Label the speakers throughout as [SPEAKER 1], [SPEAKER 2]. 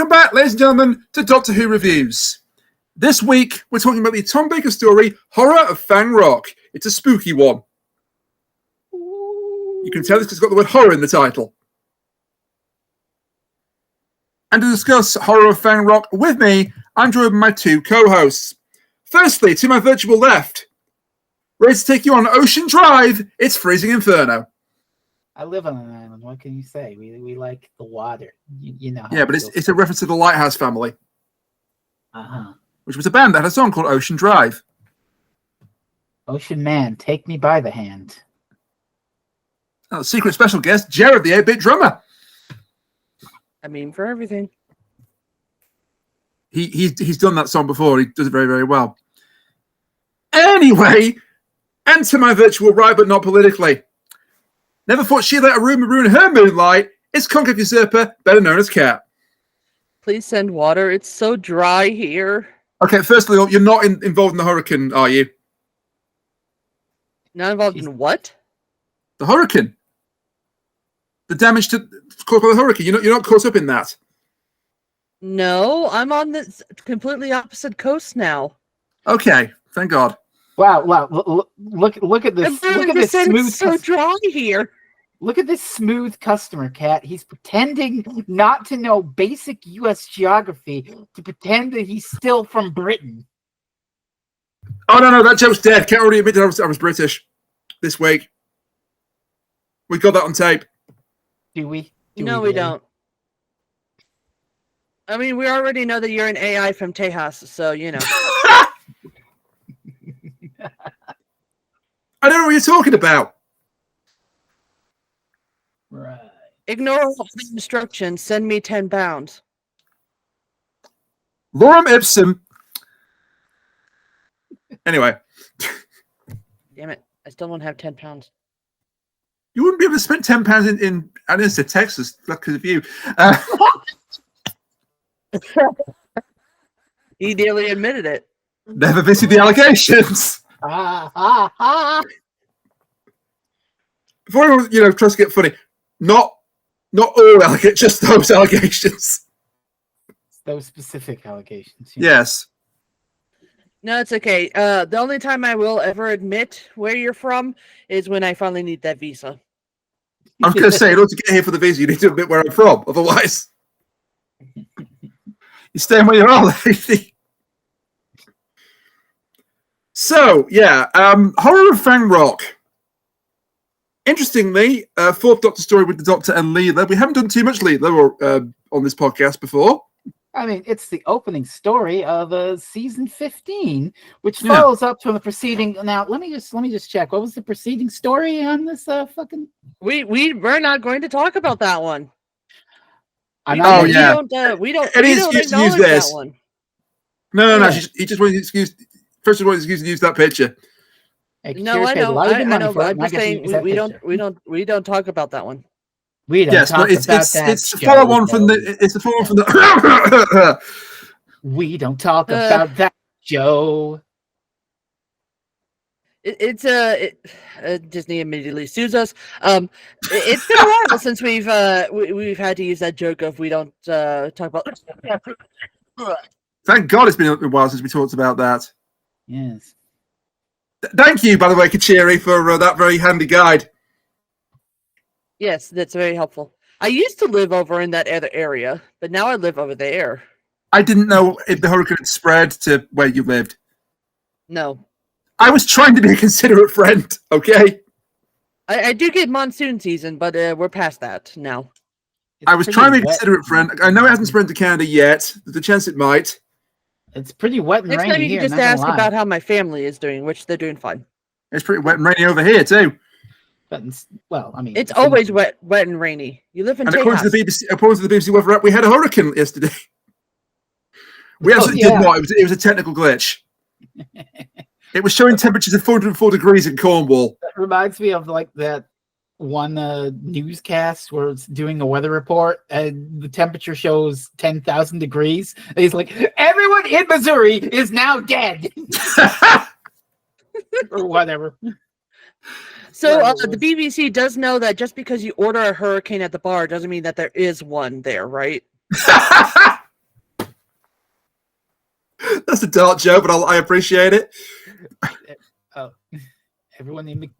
[SPEAKER 1] Welcome back, ladies and gentlemen, to Doctor Who Reviews. This week, we're talking about the Tom Baker story, Horror of Fang Rock. It's a spooky one. You can tell it's got the word horror in the title. And to discuss Horror of Fang Rock with me, I'm joined by my two co-hosts. Firstly, to my virtual left, ready to take you on Ocean Drive, it's Freezing Inferno.
[SPEAKER 2] I live on an island. What can you say? We like the water. You know.
[SPEAKER 1] Yeah, but it's a reference to the Lighthouse family.
[SPEAKER 2] Uh-huh.
[SPEAKER 1] Which was a band that had a song called Ocean Drive.
[SPEAKER 2] Ocean Man, take me by the hand.
[SPEAKER 1] Oh, secret special guest, Jared, the 8-bit drummer.
[SPEAKER 3] I mean, for everything.
[SPEAKER 1] He's done that song before. He does it very, very well. Anyway, enter my virtual right, but not politically. Never thought she'd let a rumor ruin her moonlight. It's Concave Usurper, better known as Cat.
[SPEAKER 3] Please send water. It's so dry here.
[SPEAKER 1] Okay, firstly, you're not involved in the hurricane, are you?
[SPEAKER 3] Not involved in what?
[SPEAKER 1] The hurricane. The damage caused by the hurricane. You're not caught up in that.
[SPEAKER 3] No, I'm on the completely opposite coast now.
[SPEAKER 1] Okay, thank God.
[SPEAKER 2] Wow! Look at this! Look at this smooth.
[SPEAKER 3] It's so dry here.
[SPEAKER 2] Look at this smooth customer, Cat. He's pretending not to know basic U.S. geography to pretend that he's still from Britain.
[SPEAKER 1] Oh no, that joke's dead. Cat already admitted I was British this week. We got that on tape.
[SPEAKER 2] Do we?
[SPEAKER 3] No, we don't. I mean, we already know that you're an AI from Tejas, so you know.
[SPEAKER 1] I don't know what you're talking about.
[SPEAKER 2] Right.
[SPEAKER 3] Ignore all the instructions. Send me 10 pounds.
[SPEAKER 1] Lorem ipsum. Anyway.
[SPEAKER 3] Damn it. I still don't have 10 pounds.
[SPEAKER 1] You wouldn't be able to spend £10 in I didn't say Texas, because of you.
[SPEAKER 3] He nearly admitted it.
[SPEAKER 1] Never visited the allegations. Before anyone, tries to get funny, not all allegations, just those allegations.
[SPEAKER 2] Those specific allegations.
[SPEAKER 1] Yes.
[SPEAKER 3] No, it's okay. The only time I will ever admit where you're from is when I finally need that visa.
[SPEAKER 1] I was going to say, in order to get here for the visa, you need to admit where I'm from. Otherwise, you're staying where you are, lady. So, yeah, Horror of Fang Rock. Interestingly, Fourth Doctor story with the Doctor and Leela. We haven't done too much Leela on this podcast before.
[SPEAKER 2] I mean, it's the opening story of season 15, which follows up to the preceding. Now, let me just check. What was the preceding story on this fucking?
[SPEAKER 3] We're not going to talk about that one.
[SPEAKER 1] We don't
[SPEAKER 3] acknowledge that one.
[SPEAKER 1] No. He just wanted to excuse. First of all, excuse to use that picture.
[SPEAKER 3] No, I know. I know. But I'm just saying we don't talk about that one.
[SPEAKER 2] We don't talk about that.
[SPEAKER 1] It's the follow-on from the. It's the follow-on from the.
[SPEAKER 2] We don't talk about that, Joe.
[SPEAKER 3] Disney immediately sues us. It's been a while since we've had to use that joke of we don't talk about.
[SPEAKER 1] Thank God it's been a while since we talked about that.
[SPEAKER 2] Yes.
[SPEAKER 1] Thank you, by the way, Kachiri, for that very handy guide.
[SPEAKER 3] Yes, that's very helpful. I used to live over in that other area, but now I live over there.
[SPEAKER 1] I didn't know if the hurricane had spread to where you lived.
[SPEAKER 3] No.
[SPEAKER 1] I was trying to be a considerate friend, okay?
[SPEAKER 3] I do get monsoon season, but we're past that now.
[SPEAKER 1] I was trying to be a considerate friend. I know it hasn't spread to Canada yet. There's a chance it might.
[SPEAKER 2] It's pretty wet and
[SPEAKER 3] rainy
[SPEAKER 2] here.
[SPEAKER 3] Next time you can just ask about how my family is doing, which they're doing fine.
[SPEAKER 1] It's pretty wet and rainy over here, too.
[SPEAKER 2] But, well, I mean...
[SPEAKER 3] It's always wet and rainy. You live in Tejas.
[SPEAKER 1] According to the BBC weather app, we had a hurricane yesterday. We absolutely did not. It was a technical glitch. It was showing temperatures of 404 degrees in Cornwall.
[SPEAKER 2] That reminds me of like that one newscast where it's doing a weather report and the temperature shows 10,000 degrees. And he's like, everyone in Missouri is now dead. Or whatever.
[SPEAKER 3] So the BBC does know that just because you order a hurricane at the bar doesn't mean that there is one there, right?
[SPEAKER 1] That's a dark joke, but I appreciate it.
[SPEAKER 2] Everyone in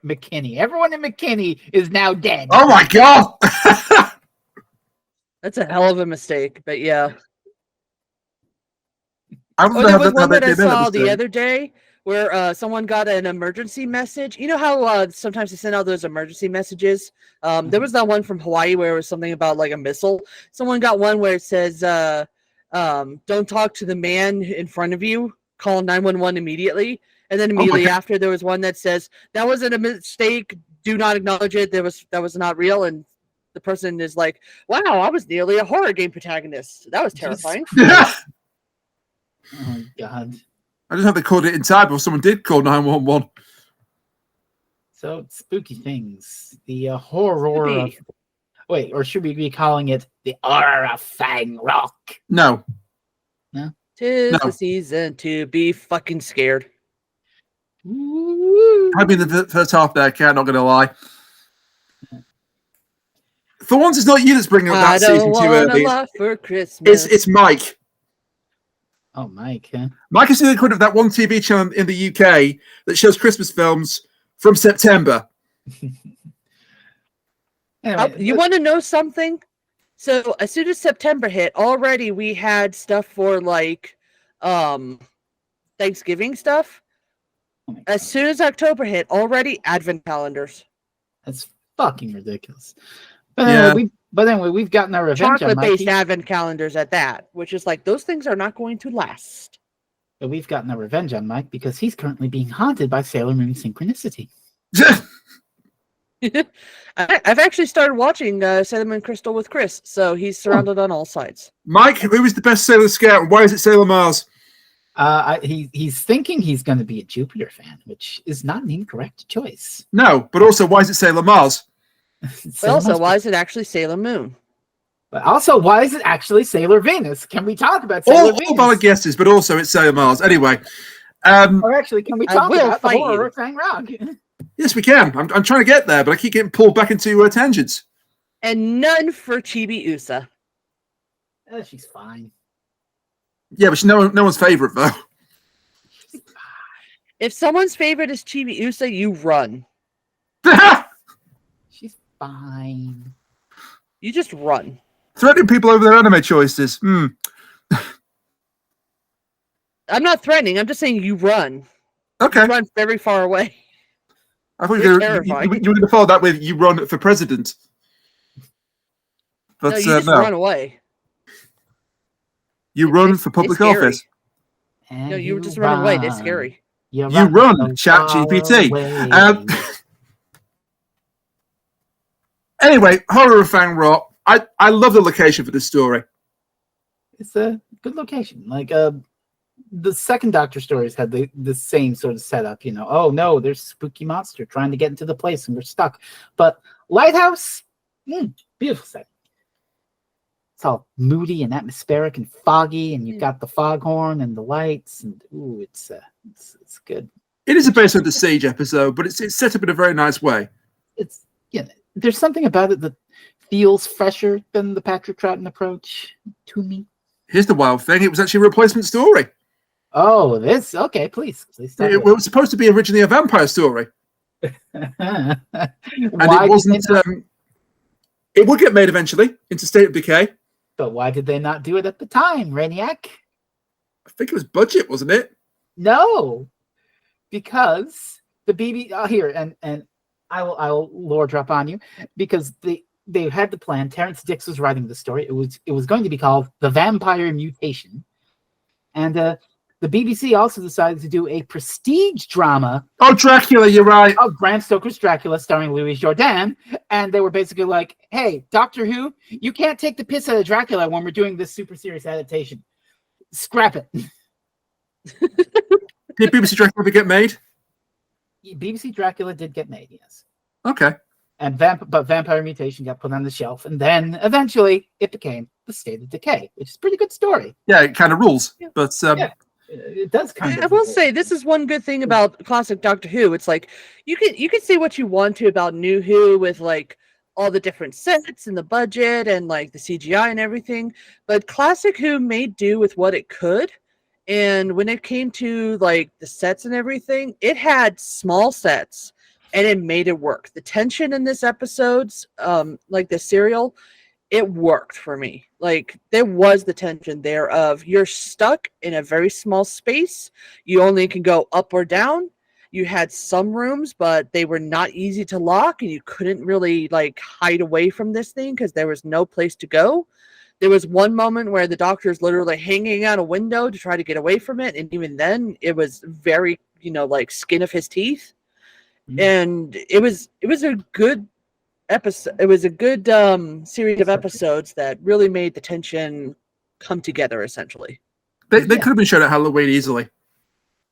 [SPEAKER 2] McKinney. Everyone in McKinney is now dead.
[SPEAKER 1] Oh my god!
[SPEAKER 3] That's a hell of a mistake, but yeah.
[SPEAKER 1] I don't
[SPEAKER 3] Or
[SPEAKER 1] know
[SPEAKER 3] there
[SPEAKER 1] how
[SPEAKER 3] was one that I
[SPEAKER 1] they made
[SPEAKER 3] saw
[SPEAKER 1] that
[SPEAKER 3] the
[SPEAKER 1] mistake.
[SPEAKER 3] other day where someone got an emergency message. You know how sometimes they send out those emergency messages? There was that one from Hawaii where it was something about like a missile. Someone got one where it says, don't talk to the man in front of you. Call 911 immediately. And then immediately after, there was one that says, that wasn't a mistake. Do not acknowledge it. That was not real. And the person is like, wow, I was nearly a horror game protagonist. That was terrifying.
[SPEAKER 2] Oh, God.
[SPEAKER 1] I just hope they called it in time before someone did call 911.
[SPEAKER 2] So, spooky things. The horror of... Wait, or should we be calling it the Horror of Fang Rock?
[SPEAKER 1] No.
[SPEAKER 2] No?
[SPEAKER 3] Tis the season to be fucking scared.
[SPEAKER 1] I mean, the first half there, Kat, not going to lie. For once, it's not you that's bringing up that season too early.
[SPEAKER 3] For Christmas.
[SPEAKER 1] It's Mike.
[SPEAKER 2] Oh, Mike, huh?
[SPEAKER 1] Mike is the equivalent of that one TV channel in the UK that shows Christmas films from September.
[SPEAKER 2] Anyway,
[SPEAKER 3] You want to know something? So as soon as September hit, already we had stuff for like Thanksgiving stuff. As soon as October hit, already Advent calendars.
[SPEAKER 2] That's fucking ridiculous. But anyway, we've gotten our revenge on
[SPEAKER 3] Chocolate-based
[SPEAKER 2] Mikey.
[SPEAKER 3] Advent calendars at that, which is like, those things are not going to last.
[SPEAKER 2] But we've gotten our revenge on Mike because he's currently being haunted by Sailor Moon synchronicity.
[SPEAKER 3] I've actually started watching Sailor Moon Crystal with Chris, so he's surrounded on all sides.
[SPEAKER 1] Mike, who is the best Sailor Scout and why is it Sailor Mars?
[SPEAKER 2] He's thinking he's going to be a Jupiter fan, which is not an incorrect choice.
[SPEAKER 1] No, but also, why is it Sailor Mars?
[SPEAKER 3] But also, why is it actually Sailor Moon?
[SPEAKER 2] But also, why is it actually Sailor Venus? Can we talk about Sailor Venus?
[SPEAKER 1] All valid guesses, but also it's Sailor Mars. Anyway.
[SPEAKER 2] Or actually, can we talk about the Horror of Fang Rock?
[SPEAKER 1] Yes, we can. I'm trying to get there, but I keep getting pulled back into tangents.
[SPEAKER 3] And none for Chibi Usa.
[SPEAKER 2] She's fine.
[SPEAKER 1] Yeah, but she's no one's favorite, though.
[SPEAKER 3] If someone's favorite is Chibi Usa, you run.
[SPEAKER 2] She's fine.
[SPEAKER 3] You just run.
[SPEAKER 1] Threatening people over their anime choices. I'm
[SPEAKER 3] not threatening. I'm just saying you run.
[SPEAKER 1] Okay.
[SPEAKER 3] You run very far away.
[SPEAKER 1] I thought you were going to follow that with you run for president. But,
[SPEAKER 3] no, you just run away.
[SPEAKER 1] You run for public office.
[SPEAKER 2] And
[SPEAKER 3] no, you just run away. They're scary.
[SPEAKER 1] You run, chat GPT. Anyway, Horror of Fang Rock. I love the location for this story.
[SPEAKER 2] It's a good location. Like the second Doctor stories had the same sort of setup. You know, oh no, there's a spooky monster trying to get into the place and we're stuck. But Lighthouse, beautiful setting. It's all moody and atmospheric and foggy, and you've got the foghorn and the lights, and it's good. It
[SPEAKER 1] is a based on the Siege episode, but it's set up in a very nice way.
[SPEAKER 2] There's something about it that feels fresher than the Patrick Troughton approach to me.
[SPEAKER 1] Here's the wild thing: it was actually a replacement story.
[SPEAKER 2] Oh, okay. Please.
[SPEAKER 1] It was supposed to be originally a vampire story, and it wasn't. It would get made eventually into State of Decay.
[SPEAKER 2] But why did they not do it at the time, Rainiac?
[SPEAKER 1] I think it was budget, wasn't it?
[SPEAKER 2] No, because the BBC here, and I'll lore drop on you, because they had the plan. Terrence Dix was writing the story. It was going to be called The Vampire Mutation, and the BBC also decided to do a prestige drama.
[SPEAKER 1] Oh, Dracula, you're right.
[SPEAKER 2] Of Bram Stoker's Dracula, starring Louis Jourdan, and they were basically like, "Hey, Doctor Who, you can't take the piss out of Dracula when we're doing this super serious adaptation. Scrap it."
[SPEAKER 1] Did BBC Dracula ever get made?
[SPEAKER 2] BBC Dracula did get made, yes.
[SPEAKER 1] Okay.
[SPEAKER 2] And but Vampire Mutation got put on the shelf, and then eventually it became The State of Decay, which is a pretty good story.
[SPEAKER 1] Yeah, it kind of rules, but
[SPEAKER 2] it does kind of.
[SPEAKER 3] I will say this is one good thing about classic Doctor Who. It's like you can say what you want to about New Who with like all the different sets and the budget and like the CGI and everything, but classic Who made do with what it could, And when it came to like the sets and everything, it had small sets and it made it work. The tension in this episode's like the serial, it worked for me. Like there was the tension there of you're stuck in a very small space. You only can go up or down. You had some rooms, but they were not easy to lock, and you couldn't really like hide away from this thing because there was no place to go. There was one moment where the doctor's literally hanging out a window to try to get away from it, and even then, it was very, like skin of his teeth. Mm-hmm. And it was a good episode. It was a good series of episodes that really made the tension come together. Essentially,
[SPEAKER 1] they could have been shown at Halloween easily.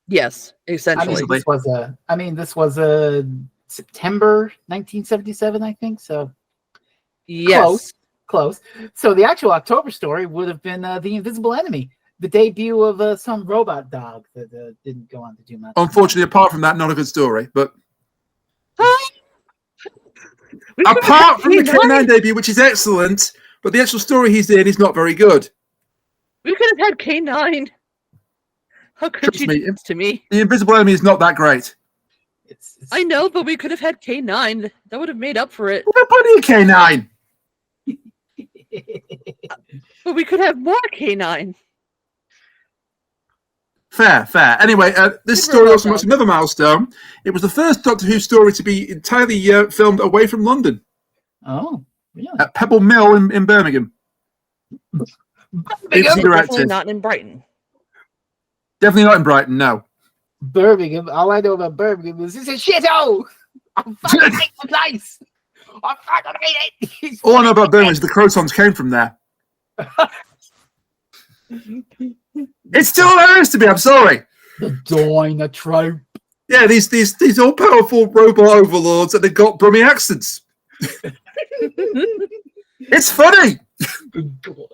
[SPEAKER 3] Yes, essentially.
[SPEAKER 2] This was a September 1977, I think. So
[SPEAKER 3] yes.
[SPEAKER 2] Close. So the actual October story would have been The Invisible Enemy, the debut of some robot dog that didn't go on to do much.
[SPEAKER 1] Unfortunately, apart from that, not a good story. But apart from the K9 debut, which is excellent, but the actual story he's in is not very good.
[SPEAKER 3] We could have had K9. How could you do this to me?
[SPEAKER 1] The Invisible Enemy is not that great.
[SPEAKER 3] I know, but we could have had K9. That would have made up for it.
[SPEAKER 1] We've got plenty of K9.
[SPEAKER 3] But we could have more K9.
[SPEAKER 1] Fair. Anyway, this story also marks another milestone. It was the first Doctor Who story to be entirely filmed away from London.
[SPEAKER 2] Oh, really?
[SPEAKER 1] At Pebble Mill in Birmingham.
[SPEAKER 3] Definitely not in Brighton.
[SPEAKER 1] Definitely not in Brighton, no.
[SPEAKER 2] Birmingham. All I know about Birmingham is it's a shithole. I fucking hate the place. I fucking hate it.
[SPEAKER 1] All I know about Birmingham is the Crotons came from there. It's still hilarious to me, I'm sorry.
[SPEAKER 2] The Dynatrope.
[SPEAKER 1] Yeah, these all powerful robot overlords and they've got Brummie accents. It's funny.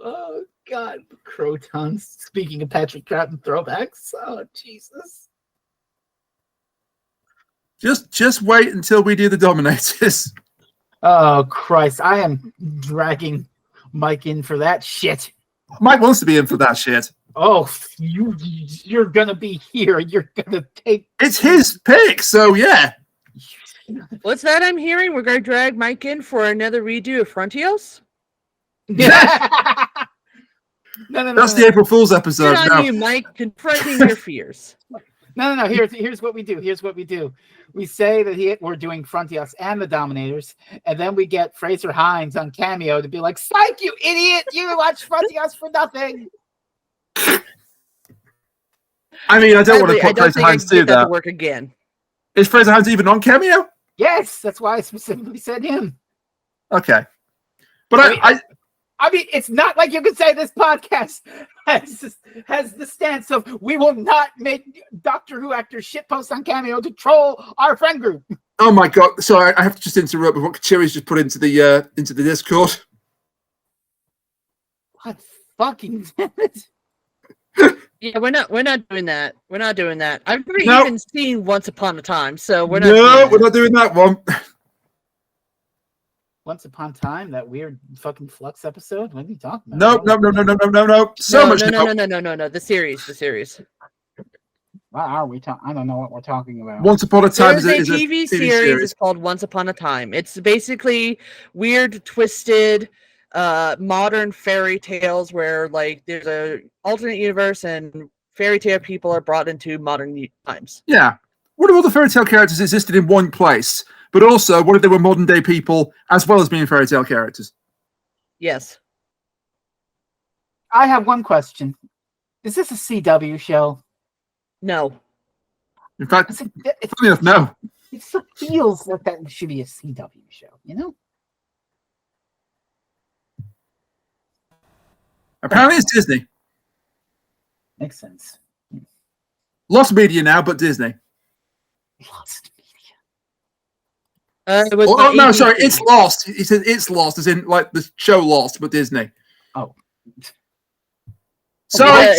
[SPEAKER 2] Oh God, Crotons. Speaking of Patrick Troughton throwbacks. Oh Jesus.
[SPEAKER 1] Just wait until we do the Dominators.
[SPEAKER 2] Oh Christ, I am dragging Mike in for that shit.
[SPEAKER 1] Mike wants to be in for that shit.
[SPEAKER 2] Oh, you're gonna be here. You're gonna take.
[SPEAKER 1] It's his pick, so yeah.
[SPEAKER 3] What's that I'm hearing? We're gonna drag Mike in for another redo of Frontios?
[SPEAKER 2] Yeah. No.
[SPEAKER 1] That's the April Fool's episode.
[SPEAKER 3] Good on you, Mike, confronting your fears.
[SPEAKER 2] No. Here's what we do. We say that we're doing Frontios and the Dominators, and then we get Fraser Hines on Cameo to be like, "Psych, you idiot! You watch Frontios for nothing."
[SPEAKER 1] I mean, I don't want to put Fraser Hines to that.
[SPEAKER 3] To work again.
[SPEAKER 1] Is Fraser Hines even on Cameo?
[SPEAKER 2] Yes, that's why I specifically said him.
[SPEAKER 1] Okay, but
[SPEAKER 2] I mean, it's not like you can say this podcast has the stance of we will not make Doctor Who actors shitpost on Cameo to troll our friend group.
[SPEAKER 1] Oh my God! Sorry, I have to just interrupt with what Kachiri's just put into the Discord.
[SPEAKER 2] What fucking it?
[SPEAKER 3] Yeah, we're not doing that. We're not doing that. I've never even seen Once Upon a Time, so we're not.
[SPEAKER 1] No, we're not doing that one.
[SPEAKER 2] Once Upon Time, that weird fucking Flux episode. What are you talking about?
[SPEAKER 1] No.
[SPEAKER 3] No. The series.
[SPEAKER 2] What are we talking? I don't know what we're talking about.
[SPEAKER 1] Once Upon a Time
[SPEAKER 3] is a TV series. It's called Once Upon a Time. It's basically weird, twisted, modern fairy tales where like there's a alternate universe and fairy tale people are brought into modern times.
[SPEAKER 1] Yeah. What if all the fairy tale characters existed in one place? But also, what if they were modern day people as well as being fairy tale characters?
[SPEAKER 3] Yes.
[SPEAKER 2] I have one question. Is this a CW show?
[SPEAKER 3] No.
[SPEAKER 1] In fact, funny enough, no.
[SPEAKER 2] It feels like that should be a CW show, you know?
[SPEAKER 1] Apparently it's Disney.
[SPEAKER 2] Makes sense.
[SPEAKER 1] Lost media now, but Disney.
[SPEAKER 2] Lost media.
[SPEAKER 3] Sorry,
[SPEAKER 1] it's Lost. He said it's Lost, as in like the show Lost, but Disney.
[SPEAKER 2] Oh.
[SPEAKER 1] Sorry.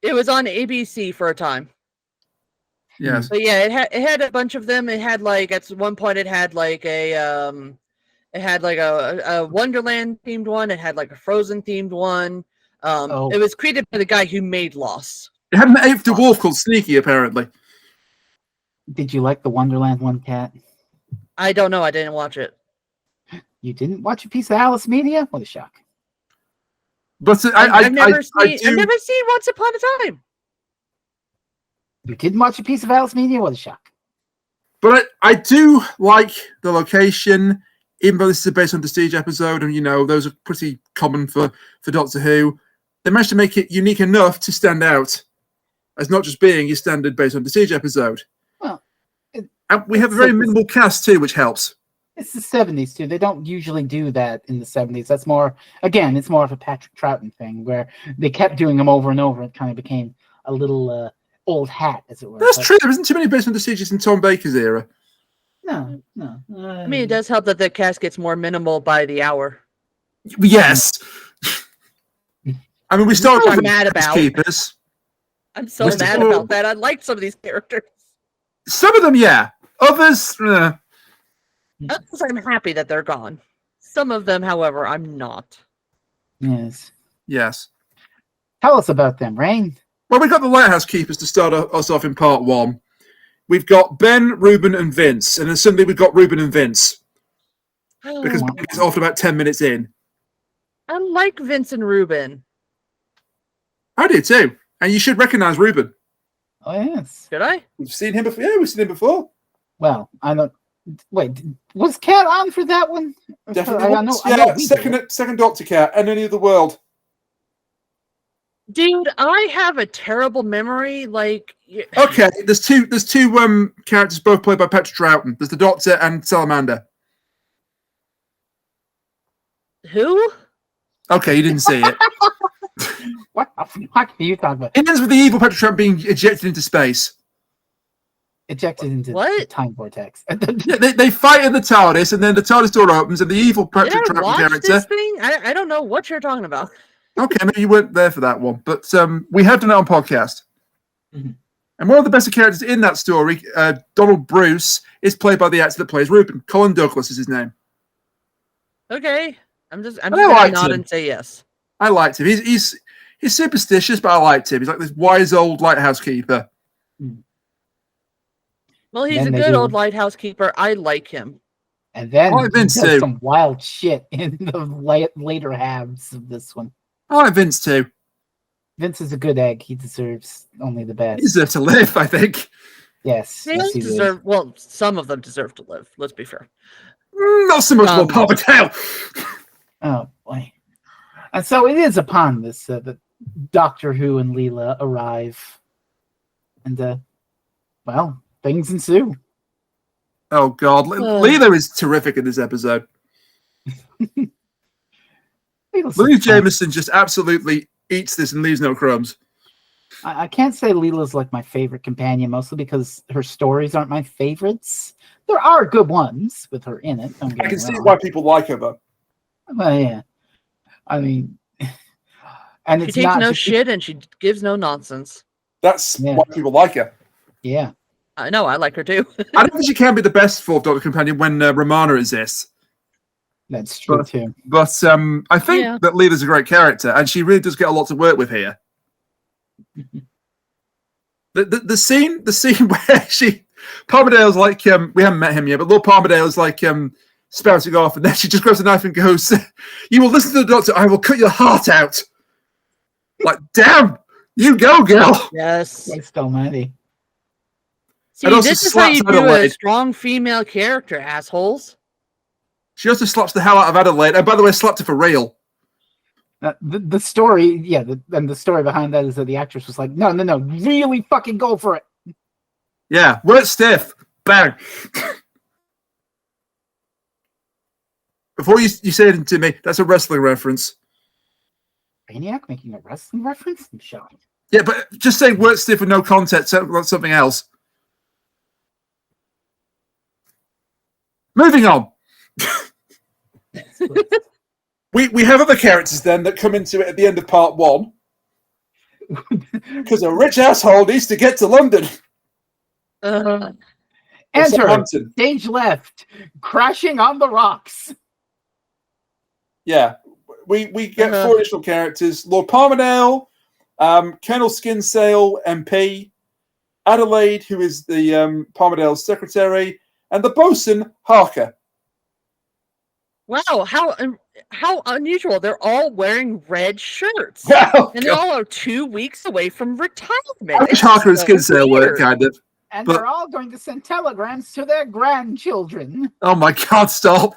[SPEAKER 3] It was on ABC for a time.
[SPEAKER 1] Yes.
[SPEAKER 3] But yeah, it had a bunch of them. It had like at one point it had like a Wonderland themed one. It had like a Frozen themed one.
[SPEAKER 2] Oh.
[SPEAKER 3] It was created by the guy who made Lost.
[SPEAKER 1] It had an eighth dwarf called Sneaky, apparently.
[SPEAKER 2] Did you like the Wonderland one, Cat?
[SPEAKER 3] I don't know. I didn't watch it.
[SPEAKER 2] You didn't watch a piece of Alice Media? What a shock.
[SPEAKER 1] But
[SPEAKER 3] I've never seen Once Upon a Time.
[SPEAKER 2] You didn't watch a piece of Alice Media? What a shock.
[SPEAKER 1] But I do like the location, even though this is based on the Prestige episode, and those are pretty common for Doctor Who. They managed to make it unique enough to stand out as not just being your standard based on Prestige episode.
[SPEAKER 2] Well,
[SPEAKER 1] and we have a very minimal cast too, which helps.
[SPEAKER 2] It's the 70s too. They don't usually do that in the 70s. That's more, again, it's more of a Patrick Troughton thing where they kept doing them over and over. It kind of became a little old hat, as it were.
[SPEAKER 1] That's true. There isn't too many based on Prestiges in Tom Baker's era.
[SPEAKER 2] No.
[SPEAKER 3] I mean, it does help that the cast gets more minimal by the hour.
[SPEAKER 1] Yes. I mean, we started
[SPEAKER 3] I'm
[SPEAKER 1] with
[SPEAKER 3] mad about.
[SPEAKER 1] Keepers.
[SPEAKER 3] I'm so mad about that. I like some of these characters.
[SPEAKER 1] Some of them, yeah. Others,
[SPEAKER 3] I'm happy that they're gone. Some of them, however, I'm not.
[SPEAKER 2] Yes.
[SPEAKER 1] Yes.
[SPEAKER 2] Tell us about them, Rain.
[SPEAKER 1] Well, we've got the Lighthouse Keepers to start us off in part one. We've got Ben, Ruben, and Vince. And then suddenly we've got Ruben and Vince. Because Ben gets off about 10 minutes in.
[SPEAKER 3] I like Vince and Ruben.
[SPEAKER 1] I do too. And you should recognize Ruben.
[SPEAKER 2] Oh, yes.
[SPEAKER 3] Should I?
[SPEAKER 1] We've seen him before. Yeah, we've seen him before.
[SPEAKER 2] Well, I don't... Wait, was Cat on for that one?
[SPEAKER 1] Definitely. I know second Doctor Cat and Any of the World.
[SPEAKER 3] Dude, I have a terrible memory. Like,
[SPEAKER 1] okay, there's two characters both played by Patrick Troughton. There's the Doctor and Salamander.
[SPEAKER 3] Who?
[SPEAKER 1] Okay, you didn't see it.
[SPEAKER 2] What the fuck are you talking about?
[SPEAKER 1] It ends with the evil Patrick Troughton being ejected into space.
[SPEAKER 2] Ejected into the time vortex.
[SPEAKER 1] Yeah, they fight in the TARDIS, and then the TARDIS door opens, and the evil Patrick Troughton character.
[SPEAKER 3] This thing? I don't know what you're talking about.
[SPEAKER 1] Okay, maybe you weren't there for that one, but we have done it on podcast.
[SPEAKER 2] Mm-hmm.
[SPEAKER 1] And one of the best characters in that story, Donald Bruce, is played by the actor that plays Ruben. Colin Douglas is his name.
[SPEAKER 3] Okay, I'm just gonna nod and say yes.
[SPEAKER 1] I liked him. He's superstitious, but I liked him. He's like this wise old lighthouse keeper.
[SPEAKER 3] Well, he's a good old lighthouse keeper. I like him.
[SPEAKER 2] And then he does some wild shit in the later halves of this one.
[SPEAKER 1] I like Vince too.
[SPEAKER 2] Vince is a good egg. He deserves only the best.
[SPEAKER 1] He deserves to live, I think.
[SPEAKER 2] Yes.
[SPEAKER 3] They deserve. Well, some of them deserve to live. Let's be fair.
[SPEAKER 1] Not so much more Palpatine.
[SPEAKER 2] Oh boy. And so it is upon this that Doctor Who and Leela arrive, and well, things ensue.
[SPEAKER 1] Oh God, Leela is terrific in this episode. Louis Jameson just absolutely eats this and leaves no crumbs.
[SPEAKER 2] I can't say Leela's like my favorite companion, mostly because her stories aren't my favorites. There are good ones with her in it.
[SPEAKER 1] I can see why people like her, though.
[SPEAKER 2] Well, yeah. I mean, and
[SPEAKER 3] she takes no shit and she gives no nonsense.
[SPEAKER 1] That's why people like her.
[SPEAKER 2] Yeah.
[SPEAKER 3] I know, I like her too.
[SPEAKER 1] I don't think she can be the best Fourth Doctor companion when Romana exists.
[SPEAKER 2] That's true too.
[SPEAKER 1] But I think that Leela's a great character, and she really does get a lot to work with here. the scene where Palmerdale's like we haven't met him yet, but Lord Palmerdale's like spouting off, and then she just grabs a knife and goes, "You will listen to the Doctor. I will cut your heart out." Like, damn, you go, girl.
[SPEAKER 3] Yes,
[SPEAKER 2] thanks, almighty.
[SPEAKER 3] See, this is how you do a strong female character, assholes.
[SPEAKER 1] She also slaps the hell out of Adelaide, and by the way, slapped her for real.
[SPEAKER 2] The story, and the story behind that is that the actress was like, no, really fucking go for it.
[SPEAKER 1] Yeah, work stiff. Bang. Before you say it to me, that's a wrestling reference.
[SPEAKER 2] Maniac making a wrestling reference? I'm shocked.
[SPEAKER 1] Yeah, but just saying work stiff with no context, that's something else. Moving on. we have other characters then that come into it at the end of part one. Because a rich asshole needs to get to London.
[SPEAKER 2] Enter stage left, crashing on the rocks.
[SPEAKER 1] Yeah. we get 4 additional characters: Lord Palmerdale, Colonel Skinsale, MP, Adelaide, who is the Palmerdale's secretary, and the bosun Harker.
[SPEAKER 3] Wow, how unusual! They're all wearing red shirts, and they all are 2 weeks away from retirement.
[SPEAKER 1] I wish Harker and Skinsale were kind of.
[SPEAKER 2] And they're all going to send telegrams to their grandchildren.
[SPEAKER 1] Oh my God! Stop.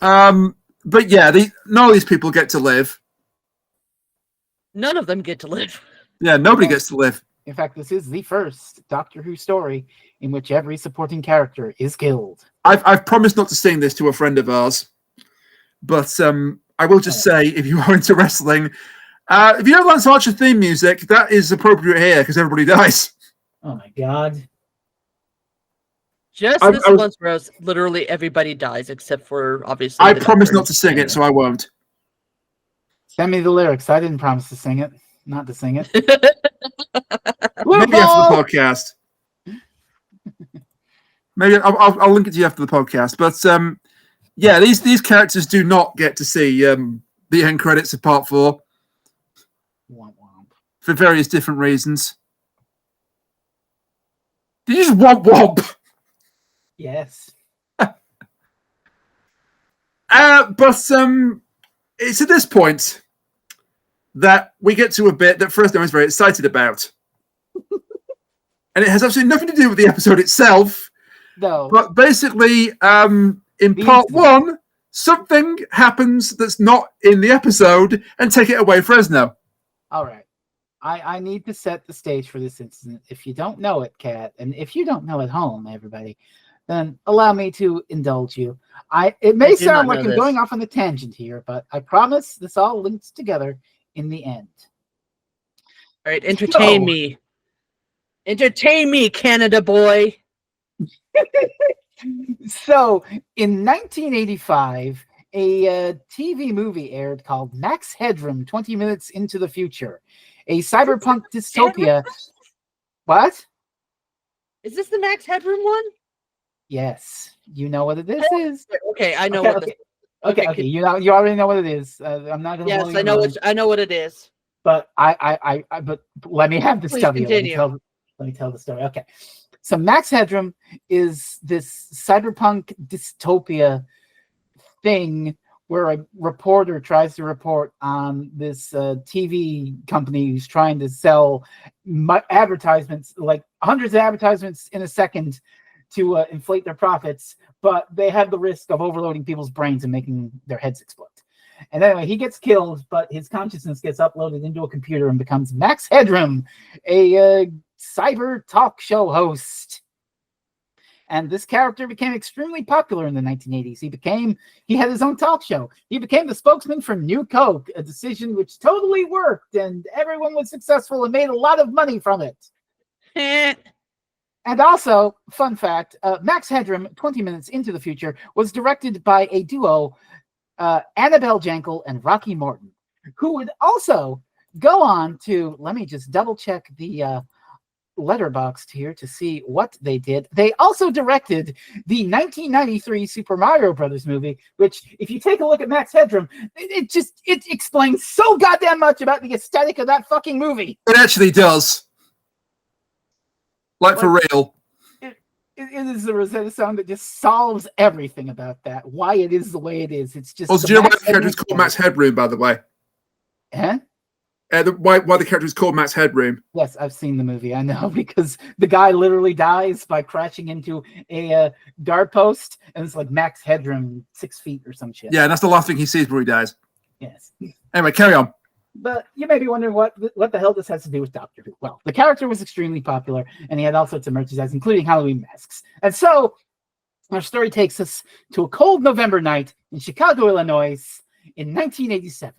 [SPEAKER 1] But yeah, none of these people get to live.
[SPEAKER 3] None of them get to live.
[SPEAKER 1] Yeah, nobody gets to live.
[SPEAKER 2] In fact, this is the first Doctor Who story in which every supporting character is killed.
[SPEAKER 1] I've promised not to sing this to a friend of ours, but I will just say, if you are into wrestling, if you don't Lance Archer theme music, that is appropriate here because everybody dies.
[SPEAKER 2] Oh my God.
[SPEAKER 3] Just this once, Rose, literally everybody dies except for, obviously,
[SPEAKER 1] I promised not to sing it, so I won't.
[SPEAKER 2] Send me the lyrics. I didn't promise to sing it. Not to sing it.
[SPEAKER 1] Maybe after the podcast. Maybe I'll link it to you after the podcast. But yeah, these characters do not get to see the end credits of Part 4 for various different reasons. Did you just womp womp?
[SPEAKER 2] Yes.
[SPEAKER 1] But it's at this point that we get to a bit that Frezno is very excited about. And it has absolutely nothing to do with the episode itself.
[SPEAKER 2] No.
[SPEAKER 1] But basically, in Part 1, something happens that's not in the episode, and take it away, Frezno.
[SPEAKER 2] All right. I need to set the stage for this incident. If you don't know it, Kat, and if you don't know at home, everybody, then allow me to indulge you. It may sound like I'm going off on a tangent here, but I promise this all links together in the end.
[SPEAKER 3] All right, entertain me. Entertain me, Canada boy.
[SPEAKER 2] So, in 1985, a TV movie aired called Max Headroom, 20 Minutes into the Future. A cyberpunk dystopia. What?
[SPEAKER 3] Is this the Max Headroom one?
[SPEAKER 2] Yes. You know what this is?
[SPEAKER 3] Okay, I know what this is.
[SPEAKER 2] Okay. You already know what it is. I'm not going to.
[SPEAKER 3] Yes, I know what it is.
[SPEAKER 2] But but let me have this tell you. Let me tell the story. Okay. So Max Headroom is this cyberpunk dystopia thing where a reporter tries to report on this TV company who's trying to sell advertisements, like hundreds of advertisements in a second to inflate their profits, but they have the risk of overloading people's brains and making their heads explode. And anyway, he gets killed, but his consciousness gets uploaded into a computer and becomes Max Headroom, a cyber talk show host. And this character became extremely popular in the 1980s. He had his own talk show. He became the spokesman for New Coke, a decision which totally worked, and everyone was successful and made a lot of money from it. And also, fun fact, Max Headroom, 20 Minutes into the Future, was directed by a duo, Annabelle Jankel and Rocky Morton, who would also go on to, let me just double check the letterboxd here to see what they did. They also directed the 1993 Super Mario Brothers movie, which, if you take a look at Max Headroom, it explains so goddamn much about the aesthetic of that fucking movie.
[SPEAKER 1] It actually does. Like for real.
[SPEAKER 2] It is the Rosetta Stone that just solves everything about that. Why it is the way it is. It's just.
[SPEAKER 1] Also, do you know why the character is called Max Headroom, by the way?
[SPEAKER 2] Huh?
[SPEAKER 1] Why the character is called Max Headroom?
[SPEAKER 2] Yes, I've seen the movie. I know, because the guy literally dies by crashing into a guard post, and it's like Max Headroom, 6 feet or some shit.
[SPEAKER 1] Yeah, and that's the last thing he sees before he dies.
[SPEAKER 2] Yes.
[SPEAKER 1] Anyway, carry on.
[SPEAKER 2] But you may be wondering what the hell this has to do with Doctor Who. Well, the character was extremely popular, and he had all sorts of merchandise, including Halloween masks. And so, our story takes us to a cold November night in Chicago, Illinois, in 1987,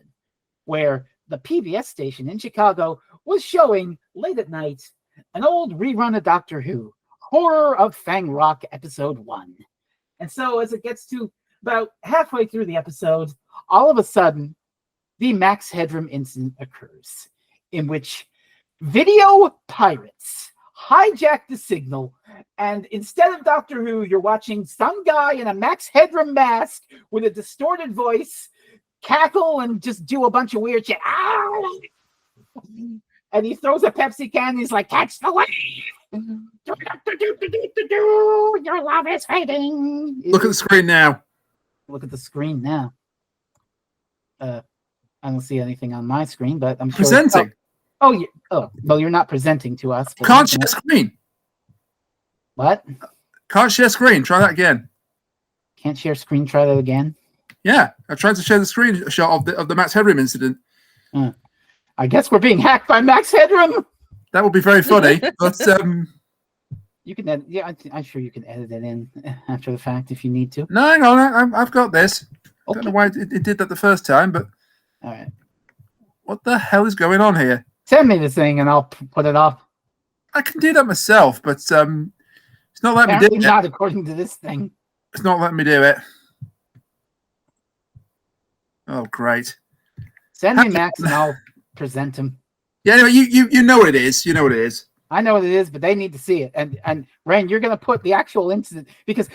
[SPEAKER 2] where the PBS station in Chicago was showing, late at night, an old rerun of Doctor Who, Horror of Fang Rock, Episode 1. And so, as it gets to about halfway through the episode, all of a sudden, the Max Headroom incident occurs, in which video pirates hijack the signal, and instead of Doctor Who, you're watching some guy in a Max Headroom mask with a distorted voice cackle and just do a bunch of weird shit. And he throws a Pepsi can. And he's like, "Catch the wave! Your love is fading."
[SPEAKER 1] Look at the screen now.
[SPEAKER 2] Look at the screen now. I don't see anything on my screen, but I'm sure
[SPEAKER 1] Presenting.
[SPEAKER 2] Well, you're not presenting to us.
[SPEAKER 1] Can't share screen.
[SPEAKER 2] What?
[SPEAKER 1] Can't share screen. Try that again.
[SPEAKER 2] Can't share screen. Try that again.
[SPEAKER 1] Yeah, I tried to share the screenshot of the Max Headroom incident.
[SPEAKER 2] I guess we're being hacked by Max Headroom.
[SPEAKER 1] That would be very funny, but
[SPEAKER 2] you can edit. Yeah, I'm sure you can edit it in after the fact if you need to.
[SPEAKER 1] no, I've got this. I don't know why it did that the first time, but
[SPEAKER 2] All right.
[SPEAKER 1] what the hell is going on here?
[SPEAKER 2] Send me the thing and I'll put it up.
[SPEAKER 1] I can do that myself, but it's not letting me do
[SPEAKER 2] Apparently
[SPEAKER 1] it.
[SPEAKER 2] not according to this thing.
[SPEAKER 1] It's not letting me do it. Oh, great.
[SPEAKER 2] Send me Max and I'll present him.
[SPEAKER 1] Yeah, anyway, you know what it is. You know what it is.
[SPEAKER 2] I know what it is, but they need to see it. And Rain, you're going to put the actual incident because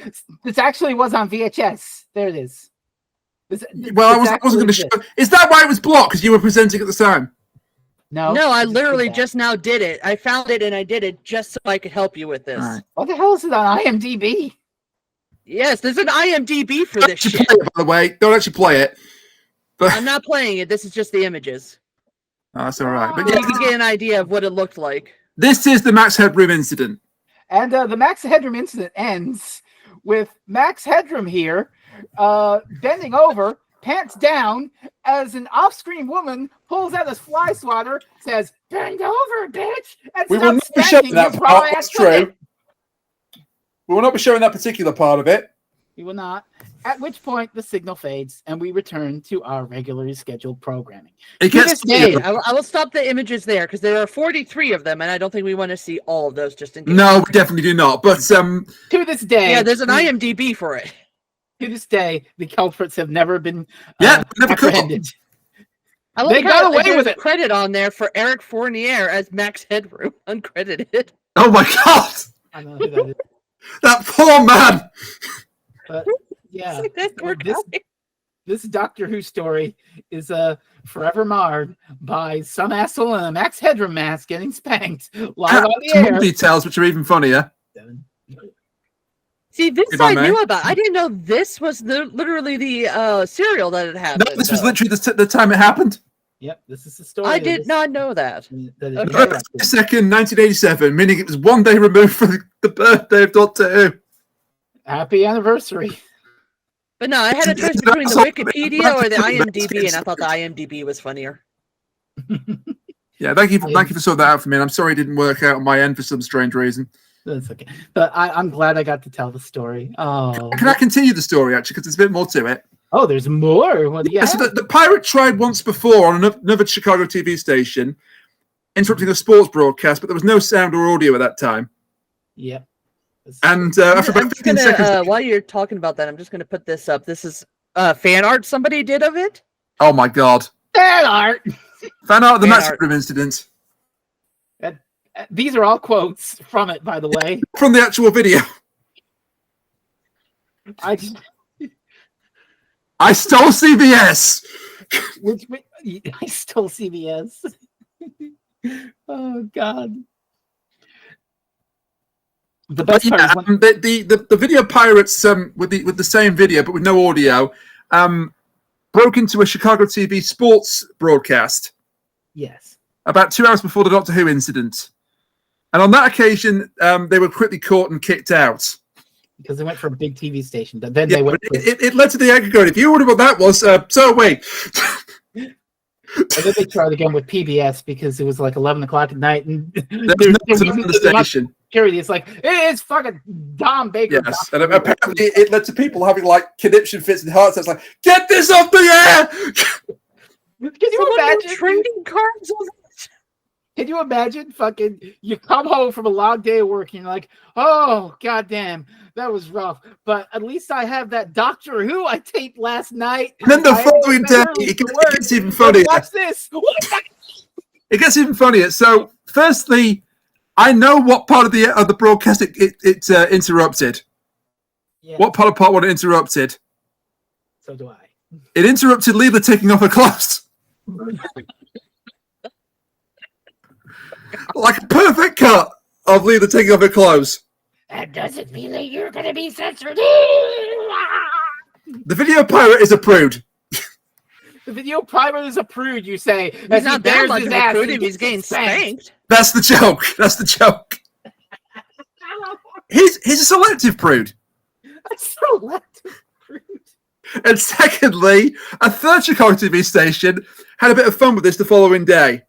[SPEAKER 2] this actually was on VHS. There it is.
[SPEAKER 1] Well, I wasn't going to show. Is that why it was blocked? Because you were presenting at the time?
[SPEAKER 2] No,
[SPEAKER 3] I literally just now did it. I found it and I did it just so I could help you with this.
[SPEAKER 1] Right.
[SPEAKER 2] What the hell is it on IMDb?
[SPEAKER 3] Yes, there's an IMDb for
[SPEAKER 1] Don't
[SPEAKER 3] this
[SPEAKER 1] actually
[SPEAKER 3] shit.
[SPEAKER 1] play it, by the way. Don't actually play it. But
[SPEAKER 3] I'm not playing it. This is just the images.
[SPEAKER 1] oh, that's all right. But
[SPEAKER 3] So
[SPEAKER 1] yeah,
[SPEAKER 3] you can get an idea of what it looked like.
[SPEAKER 1] this is the Max Headroom incident.
[SPEAKER 2] And the Max Headroom incident ends with Max Headroom here bending over, pants down, as an off-screen woman pulls out a fly swatter, says, "Bend over, bitch!" and
[SPEAKER 1] We will
[SPEAKER 2] starts
[SPEAKER 1] not be
[SPEAKER 2] spanking
[SPEAKER 1] showing that
[SPEAKER 2] you
[SPEAKER 1] part.
[SPEAKER 2] probably
[SPEAKER 1] That's
[SPEAKER 2] at Twitter.
[SPEAKER 1] true. We will not be showing that particular part of it.
[SPEAKER 2] We will not. At which point the signal fades and we return to our regularly scheduled programming.
[SPEAKER 1] It
[SPEAKER 2] To
[SPEAKER 1] gets
[SPEAKER 2] this day,
[SPEAKER 3] I will stop the images there because there are 43 of them, and I don't think we want to see all of those just in case.
[SPEAKER 1] no, we definitely do not. But
[SPEAKER 2] to this day,
[SPEAKER 3] Yeah, there's an IMDb for it.
[SPEAKER 2] to this day, the culprits have never been
[SPEAKER 1] never caught.
[SPEAKER 2] apprehended.
[SPEAKER 3] I
[SPEAKER 2] They
[SPEAKER 3] like
[SPEAKER 2] got
[SPEAKER 3] how
[SPEAKER 2] away
[SPEAKER 3] there's
[SPEAKER 2] with
[SPEAKER 3] a
[SPEAKER 2] it.
[SPEAKER 3] credit on there for Eric Fournier as Max Headroom, uncredited.
[SPEAKER 1] oh my god,
[SPEAKER 2] I don't know who that is.
[SPEAKER 1] that poor man.
[SPEAKER 2] But yeah,
[SPEAKER 3] It's like that poor
[SPEAKER 2] this
[SPEAKER 3] guy.
[SPEAKER 2] this Doctor Who story is forever marred by some asshole in a Max Headroom mask getting spanked live on the
[SPEAKER 1] Some more
[SPEAKER 2] air.
[SPEAKER 1] details which are even funnier.
[SPEAKER 3] See, this
[SPEAKER 1] If I
[SPEAKER 3] I
[SPEAKER 1] may.
[SPEAKER 3] knew about. I didn't know this was literally the serial that it
[SPEAKER 1] No,
[SPEAKER 3] happened.
[SPEAKER 1] this was
[SPEAKER 3] though.
[SPEAKER 1] literally the time it happened.
[SPEAKER 2] Yep, this is the story.
[SPEAKER 3] I
[SPEAKER 2] of
[SPEAKER 3] did
[SPEAKER 2] this-
[SPEAKER 3] not know that.
[SPEAKER 2] that is
[SPEAKER 3] Okay.
[SPEAKER 1] November 2nd, 1987, meaning it was one day removed from the birthday of Doctor Who.
[SPEAKER 2] Happy anniversary.
[SPEAKER 3] But no, I had a choice
[SPEAKER 1] Did
[SPEAKER 3] between the
[SPEAKER 1] also-
[SPEAKER 3] Wikipedia or the
[SPEAKER 1] That's
[SPEAKER 3] IMDb, and I thought the IMDb was funnier.
[SPEAKER 1] Yeah, thank you for sorting that out for me. And I'm sorry it didn't work out on my end for some strange reason.
[SPEAKER 2] That's okay. But I'm glad I got to tell the story. Oh,
[SPEAKER 1] Can I continue the story actually? Because there's a bit more to it.
[SPEAKER 2] oh, there's more. Well, yeah.
[SPEAKER 1] So the pirate tried once before on another Chicago TV station, interrupting a sports broadcast, but there was no sound or audio at that time.
[SPEAKER 2] Yep.
[SPEAKER 1] And after
[SPEAKER 3] I'm
[SPEAKER 1] about
[SPEAKER 3] just
[SPEAKER 1] 15
[SPEAKER 3] gonna,
[SPEAKER 1] seconds,
[SPEAKER 3] while you're talking about that, I'm just gonna put this up. This is fan art somebody did of it.
[SPEAKER 1] oh my god,
[SPEAKER 2] Fan art.
[SPEAKER 1] fan art of the
[SPEAKER 3] Fan
[SPEAKER 1] Max
[SPEAKER 3] art.
[SPEAKER 1] Headroom incident
[SPEAKER 2] These are all quotes from it, by the way.
[SPEAKER 1] from the actual video.
[SPEAKER 2] I
[SPEAKER 1] I stole CBS.
[SPEAKER 2] I stole CBS. Oh God. The best part is when
[SPEAKER 1] The video pirates with the same video but with no audio broke into a Chicago TV sports broadcast
[SPEAKER 2] yes.
[SPEAKER 1] about 2 hours before the Doctor Who incident, and on that occasion they were quickly caught and kicked out.
[SPEAKER 2] Because they went for a big TV station, but then
[SPEAKER 1] Yeah,
[SPEAKER 2] they went.
[SPEAKER 1] but it led to the egg going. If you wonder what that was, so wait.
[SPEAKER 2] And then they tried again with PBS because it was like 11 o'clock at night, and
[SPEAKER 1] There was no on the station.
[SPEAKER 2] security. It's like it's fucking Dom Baker.
[SPEAKER 1] Yes, and apparently it led to people having like conniption fits and heart attacks. Like, get this off the air!
[SPEAKER 2] Can you
[SPEAKER 3] Someone wrote
[SPEAKER 2] imagine?
[SPEAKER 3] trading cards on it.
[SPEAKER 2] Can you imagine? Fucking, you come home from a long day of work, and you're like, "Oh, goddamn, that was rough." But at least I have that Doctor Who I taped last night.
[SPEAKER 1] And then the
[SPEAKER 2] I
[SPEAKER 1] following day,
[SPEAKER 2] remember
[SPEAKER 1] it
[SPEAKER 2] the
[SPEAKER 1] gets
[SPEAKER 2] words.
[SPEAKER 1] even funnier.
[SPEAKER 2] Watch this. What the-
[SPEAKER 1] It gets even funnier. So, firstly, I know what part of the broadcast it interrupted.
[SPEAKER 2] Yeah.
[SPEAKER 1] What part one it interrupted?
[SPEAKER 2] So do I.
[SPEAKER 1] It interrupted Leela taking off her clothes. Like a perfect cut of Leela taking off her clothes.
[SPEAKER 2] That doesn't mean that you're going to be censored.
[SPEAKER 1] The video pirate is a prude.
[SPEAKER 2] The video pirate is a prude, you say.
[SPEAKER 3] He's not that much of a prude if he's getting spanked.
[SPEAKER 1] That's the joke. That's the joke. He's a selective prude.
[SPEAKER 2] A selective prude.
[SPEAKER 1] And secondly, a third Chicago TV station had a bit of fun with this the following day.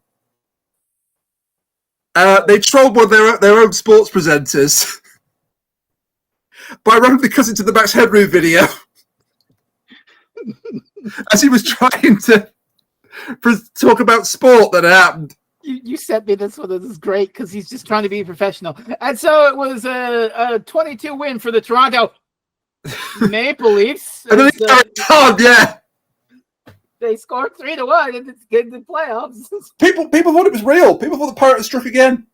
[SPEAKER 1] They trolled one of their own sports presenters by randomly cutting to the Max Headroom video as he was trying to talk about sport that happened.
[SPEAKER 2] You sent me this one. This is great because he's just trying to be professional. And so it was a 22 win for the Toronto Maple Leafs.
[SPEAKER 1] And then he carried on, yeah.
[SPEAKER 2] They scored 3-1 and it's getting the playoffs.
[SPEAKER 1] People thought it was real. People thought the Pirates struck again.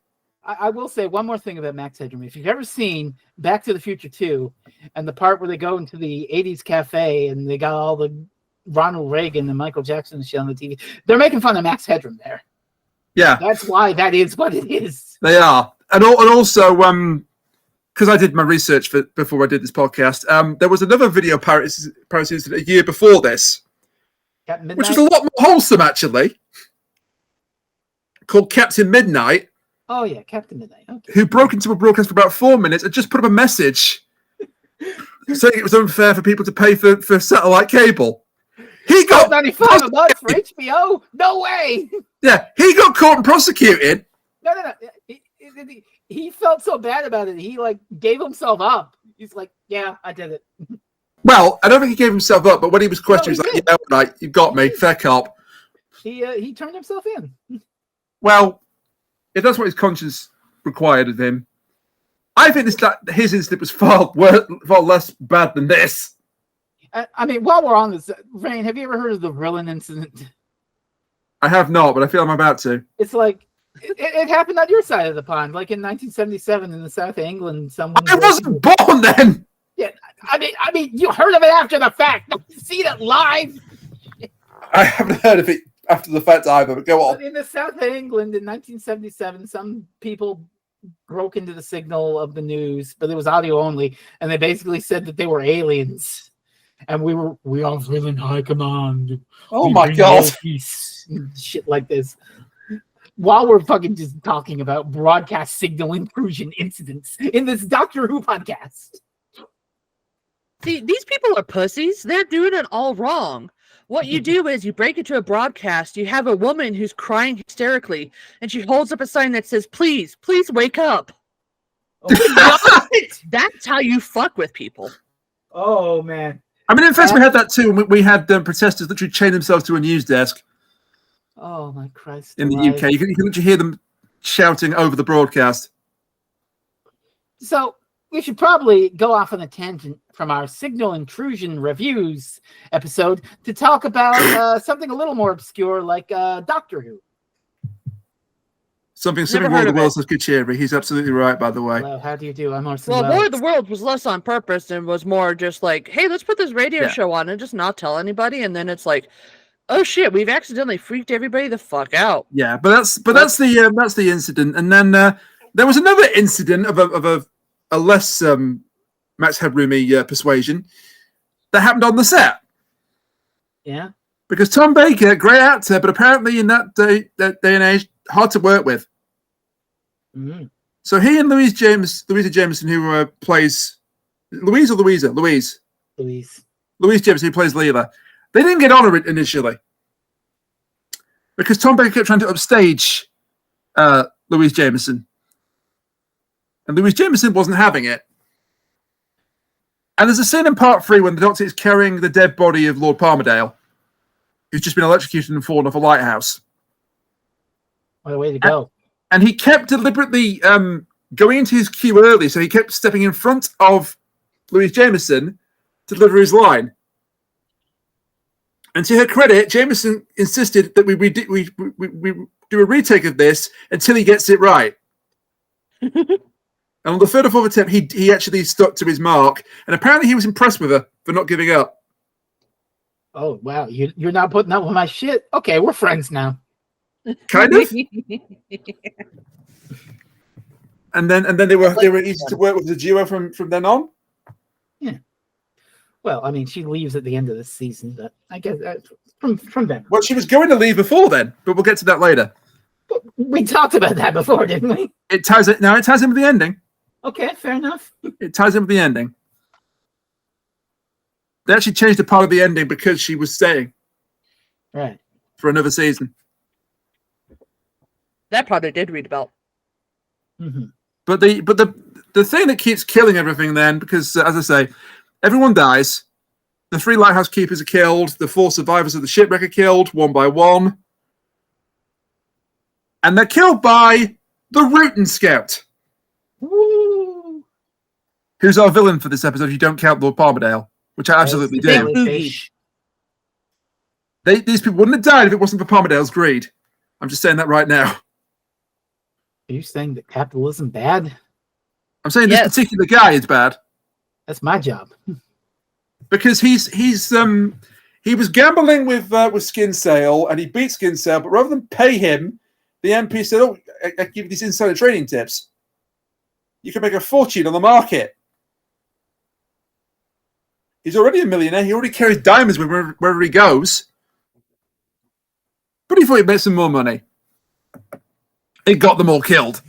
[SPEAKER 2] I will say one more thing about Max Headroom. If you've ever seen Back to the Future 2 and the part where they go into the 80s cafe and they got all the Ronald Reagan and Michael Jackson shit on the TV, they're making fun of Max Headroom there.
[SPEAKER 1] Yeah.
[SPEAKER 2] That's why that is what it is.
[SPEAKER 1] They are. And also, because I did my research before I did this podcast, there was another video piracy incident a year before this, which was a lot more wholesome, actually, called Captain Midnight.
[SPEAKER 2] Oh, yeah, Captain Midnight. Okay.
[SPEAKER 1] Who broke into a broadcast for about 4 minutes and just put up a message saying it was unfair for people to pay for satellite cable. He got
[SPEAKER 2] $95 a month for HBO? No way!
[SPEAKER 1] Yeah, he got caught and prosecuted.
[SPEAKER 2] No. He felt so bad about it. He gave himself up. He's like, yeah, I did it.
[SPEAKER 1] Well, I don't think he gave himself up, but when he was questioned, he was like, yeah, right, you got me, fair cop.
[SPEAKER 2] He turned himself in.
[SPEAKER 1] Well, if that's what his conscience required of him, I think his incident was far less bad than this.
[SPEAKER 2] I mean, while we're on this, Rain, have you ever heard of the Rillen incident?
[SPEAKER 1] I have not, but I feel I'm about to.
[SPEAKER 2] It's like, it happened on your side of the pond, like in 1977 in the south of England. Someone
[SPEAKER 1] I wasn't born then!
[SPEAKER 2] Yeah, I mean, you heard of it after the fact. Don't see it live.
[SPEAKER 1] I haven't heard of it after the fact either, but go on.
[SPEAKER 2] In the south of England in 1977, some people broke into the signal of the news, but it was audio only, and they basically said that they were aliens. And we are in high command.
[SPEAKER 1] Oh my God.
[SPEAKER 2] Peace, shit like this. While we're fucking just talking about broadcast signal intrusion incidents in this Doctor Who podcast.
[SPEAKER 3] See, these people are pussies. They're doing it all wrong. What you do is you break into a broadcast, you have a woman who's crying hysterically, and she holds up a sign that says, please wake up.
[SPEAKER 2] Oh,
[SPEAKER 3] That's how you fuck with people.
[SPEAKER 2] Oh, man.
[SPEAKER 1] I mean, in fact, we had that too. We had protesters literally chain themselves to a news desk.
[SPEAKER 2] Oh, my Christ.
[SPEAKER 1] In the UK. You can literally hear them shouting over the broadcast.
[SPEAKER 2] So we should probably go off on a tangent from our signal intrusion reviews episode to talk about something a little more obscure like Doctor Who.
[SPEAKER 1] Something War of the Worlds is good cheery. He's absolutely right, by the way.
[SPEAKER 2] Hello, how do you do? I'm Orson
[SPEAKER 3] Well,
[SPEAKER 2] Welles.
[SPEAKER 3] War of the Worlds was less on purpose and was more just like, hey, let's put this radio show on and just not tell anybody. And then it's like, oh shit, we've accidentally freaked everybody the fuck out.
[SPEAKER 1] Yeah, but that's the incident. And then there was another incident of a less Max Headroomy persuasion that happened on the set.
[SPEAKER 2] Yeah. Because
[SPEAKER 1] Tom Baker, great actor, but apparently in that day and age, hard to work with.
[SPEAKER 2] Mm-hmm.
[SPEAKER 1] So he and Louisa Jameson, who plays Louise Jameson, who plays Leela, they didn't get on initially because Tom Baker kept trying to upstage Louise Jameson, and Louise Jameson wasn't having it. And there's a scene in part 3 when the Doctor is carrying the dead body of Lord Palmerdale, who's just been electrocuted and fallen off a lighthouse.
[SPEAKER 2] What a way to go.
[SPEAKER 1] And he kept deliberately going into his cue early, so he kept stepping in front of Louise Jameson to deliver his line. And to her credit, Jameson insisted that we do a retake of this until he gets it right. And on the third or fourth attempt, he actually stuck to his mark, and apparently he was impressed with her for not giving up.
[SPEAKER 2] Oh wow, you're not putting up with my shit. Okay, we're friends now.
[SPEAKER 1] Kind of. And then they were easy to work with as a duo from then on.
[SPEAKER 2] Yeah. Well, I mean, she leaves at the end of the season, but I guess from then.
[SPEAKER 1] Well, she was going to leave before then, but we'll get to that later.
[SPEAKER 2] We talked about that before, didn't we?
[SPEAKER 1] It ties in with the ending.
[SPEAKER 2] Okay, fair enough.
[SPEAKER 1] It ties in with the ending. They actually changed a part of the ending because she was staying.
[SPEAKER 2] Right.
[SPEAKER 1] For another season.
[SPEAKER 3] That part I did read about.
[SPEAKER 2] Mm-hmm.
[SPEAKER 1] But the thing that keeps killing everything then, because as I say, everyone dies. The 3 lighthouse keepers are killed. The 4 survivors of the shipwreck are killed one by one. And they're killed by the Rootin' Scout.
[SPEAKER 2] Woo!
[SPEAKER 1] Who's our villain for this episode if you don't count Lord Palmerdale, which I absolutely do.
[SPEAKER 2] Jellyfish.
[SPEAKER 1] These people wouldn't have died if it wasn't for Palmerdale's greed. I'm just saying that right now.
[SPEAKER 2] Are you saying that capitalism bad?
[SPEAKER 1] I'm saying this particular guy is bad.
[SPEAKER 2] That's my job.
[SPEAKER 1] Because he was gambling with Skin Sale and he beat Skin Sale, but rather than pay him, the MP said, "Oh, I give you these insider trading tips. You can make a fortune on the market." He's already a millionaire. He already carries diamonds with him wherever he goes. But he thought he'd make some more money. It got them all killed.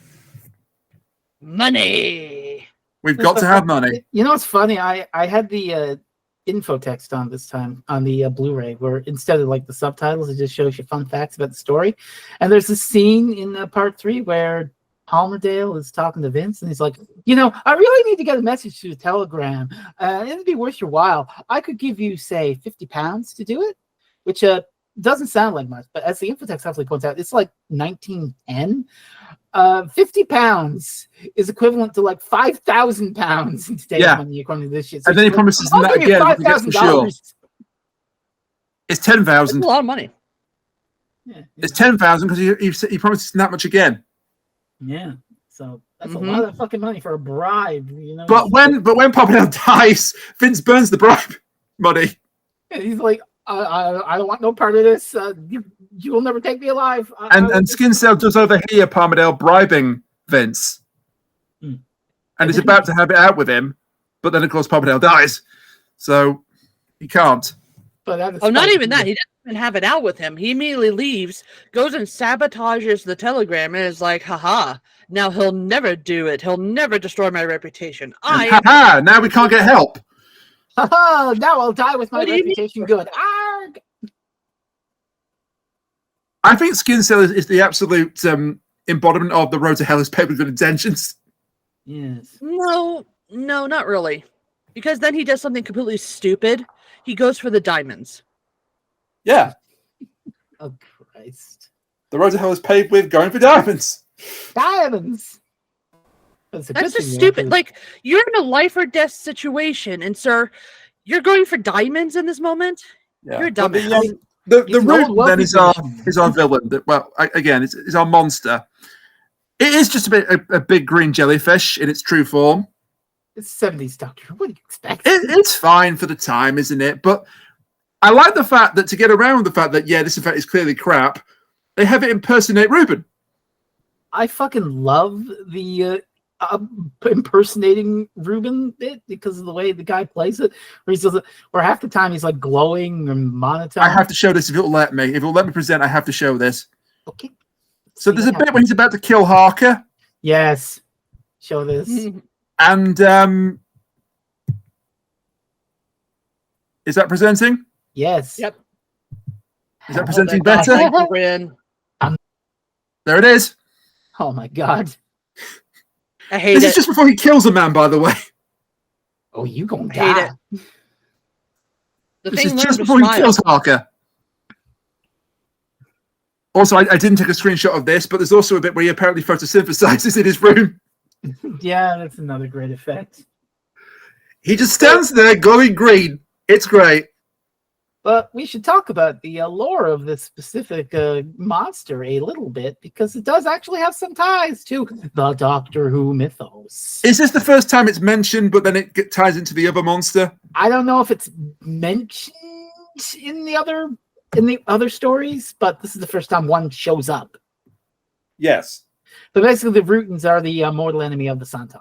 [SPEAKER 3] Money.
[SPEAKER 1] We've got to have money.
[SPEAKER 2] You know what's funny? I had the info text on this time on the Blu-ray, where instead of like the subtitles, it just shows you fun facts about the story. And there's a scene in part 3 where Palmerdale is talking to Vince, and he's like, I really need to get a message through the telegram. It'd be worth your while. I could give you, say, £50 to do it, which doesn't sound like much, but as the infotext actually points out, it's like 1910. £50 is equivalent to like £5,000 in today's money, according to this shit. So
[SPEAKER 1] and then he promises that again. $5,000. Sure. It's 10,000.
[SPEAKER 3] That's a lot of money.
[SPEAKER 2] Yeah,
[SPEAKER 1] it's 10,000 because he promises that much again.
[SPEAKER 2] Yeah, so that's a lot of fucking money for a bribe,
[SPEAKER 1] But when Palmerdale dies, Vince burns the bribe money.
[SPEAKER 2] And he's like, I don't want no part of this. You will never take me alive.
[SPEAKER 1] And Skin Cell does overhear Palmerdale bribing Vince. And is about to have it out with him. But then, of course, Palmerdale dies. So he can't.
[SPEAKER 2] But
[SPEAKER 3] not even that. He doesn't even have it out with him. He immediately leaves, goes and sabotages the telegram, and is like, haha, now he'll never do it. He'll never destroy my reputation.
[SPEAKER 1] Now we can't get help.
[SPEAKER 2] Oh, now I'll die with my reputation good. Arg!
[SPEAKER 1] I think Skin Cell is the absolute embodiment of the road to hell is paved with good intentions.
[SPEAKER 2] Yes.
[SPEAKER 3] No, not really. Because then he does something completely stupid. He goes for the diamonds.
[SPEAKER 1] Yeah.
[SPEAKER 2] Oh, Christ.
[SPEAKER 1] The road to hell is paved with going for diamonds.
[SPEAKER 2] Diamonds!
[SPEAKER 3] That's just stupid. Like, you're in a life or death situation, and sir, you're going for diamonds in this moment? Yeah. You're a dumbass.
[SPEAKER 1] The Root then is our villain. Is our monster. It is just a big green jellyfish in its true form.
[SPEAKER 2] It's 70s Doctor. What do you expect?
[SPEAKER 1] It's fine for the time, isn't it? But I like the fact that to get around the fact that, this effect is clearly crap, they have it impersonate Ruben.
[SPEAKER 2] I fucking love the impersonating Ruben bit because of the way the guy plays it, where half the time he's like glowing and monotone.
[SPEAKER 1] I have to show this if it'll let me. If it'll let me present, I have to show this.
[SPEAKER 2] Okay.
[SPEAKER 1] So there's a bit when he's about to kill Harker.
[SPEAKER 2] Yes. Show this.
[SPEAKER 1] And is that presenting?
[SPEAKER 2] Yes.
[SPEAKER 3] Yep.
[SPEAKER 1] Is that presenting better? There it is.
[SPEAKER 2] Oh my god.
[SPEAKER 3] I hate
[SPEAKER 1] This is just before he kills a man, by the way.
[SPEAKER 2] Oh, you gonna
[SPEAKER 3] hate
[SPEAKER 2] die.
[SPEAKER 3] it.
[SPEAKER 1] This is just before he kills Harker. Also, I didn't take a screenshot of this, but there's also a bit where he apparently photosynthesizes in his room.
[SPEAKER 2] Yeah, that's another great effect.
[SPEAKER 1] He just stands there glowing green. It's great.
[SPEAKER 2] But we should talk about the lore of this specific monster a little bit, because it does actually have some ties to the Doctor Who mythos.
[SPEAKER 1] Is this the first time it's mentioned, but then it ties into the other monster?
[SPEAKER 2] I don't know if it's mentioned in the other stories, but this is the first time one shows up.
[SPEAKER 1] Yes.
[SPEAKER 2] But basically, the Rutans are the mortal enemy of the Santarans.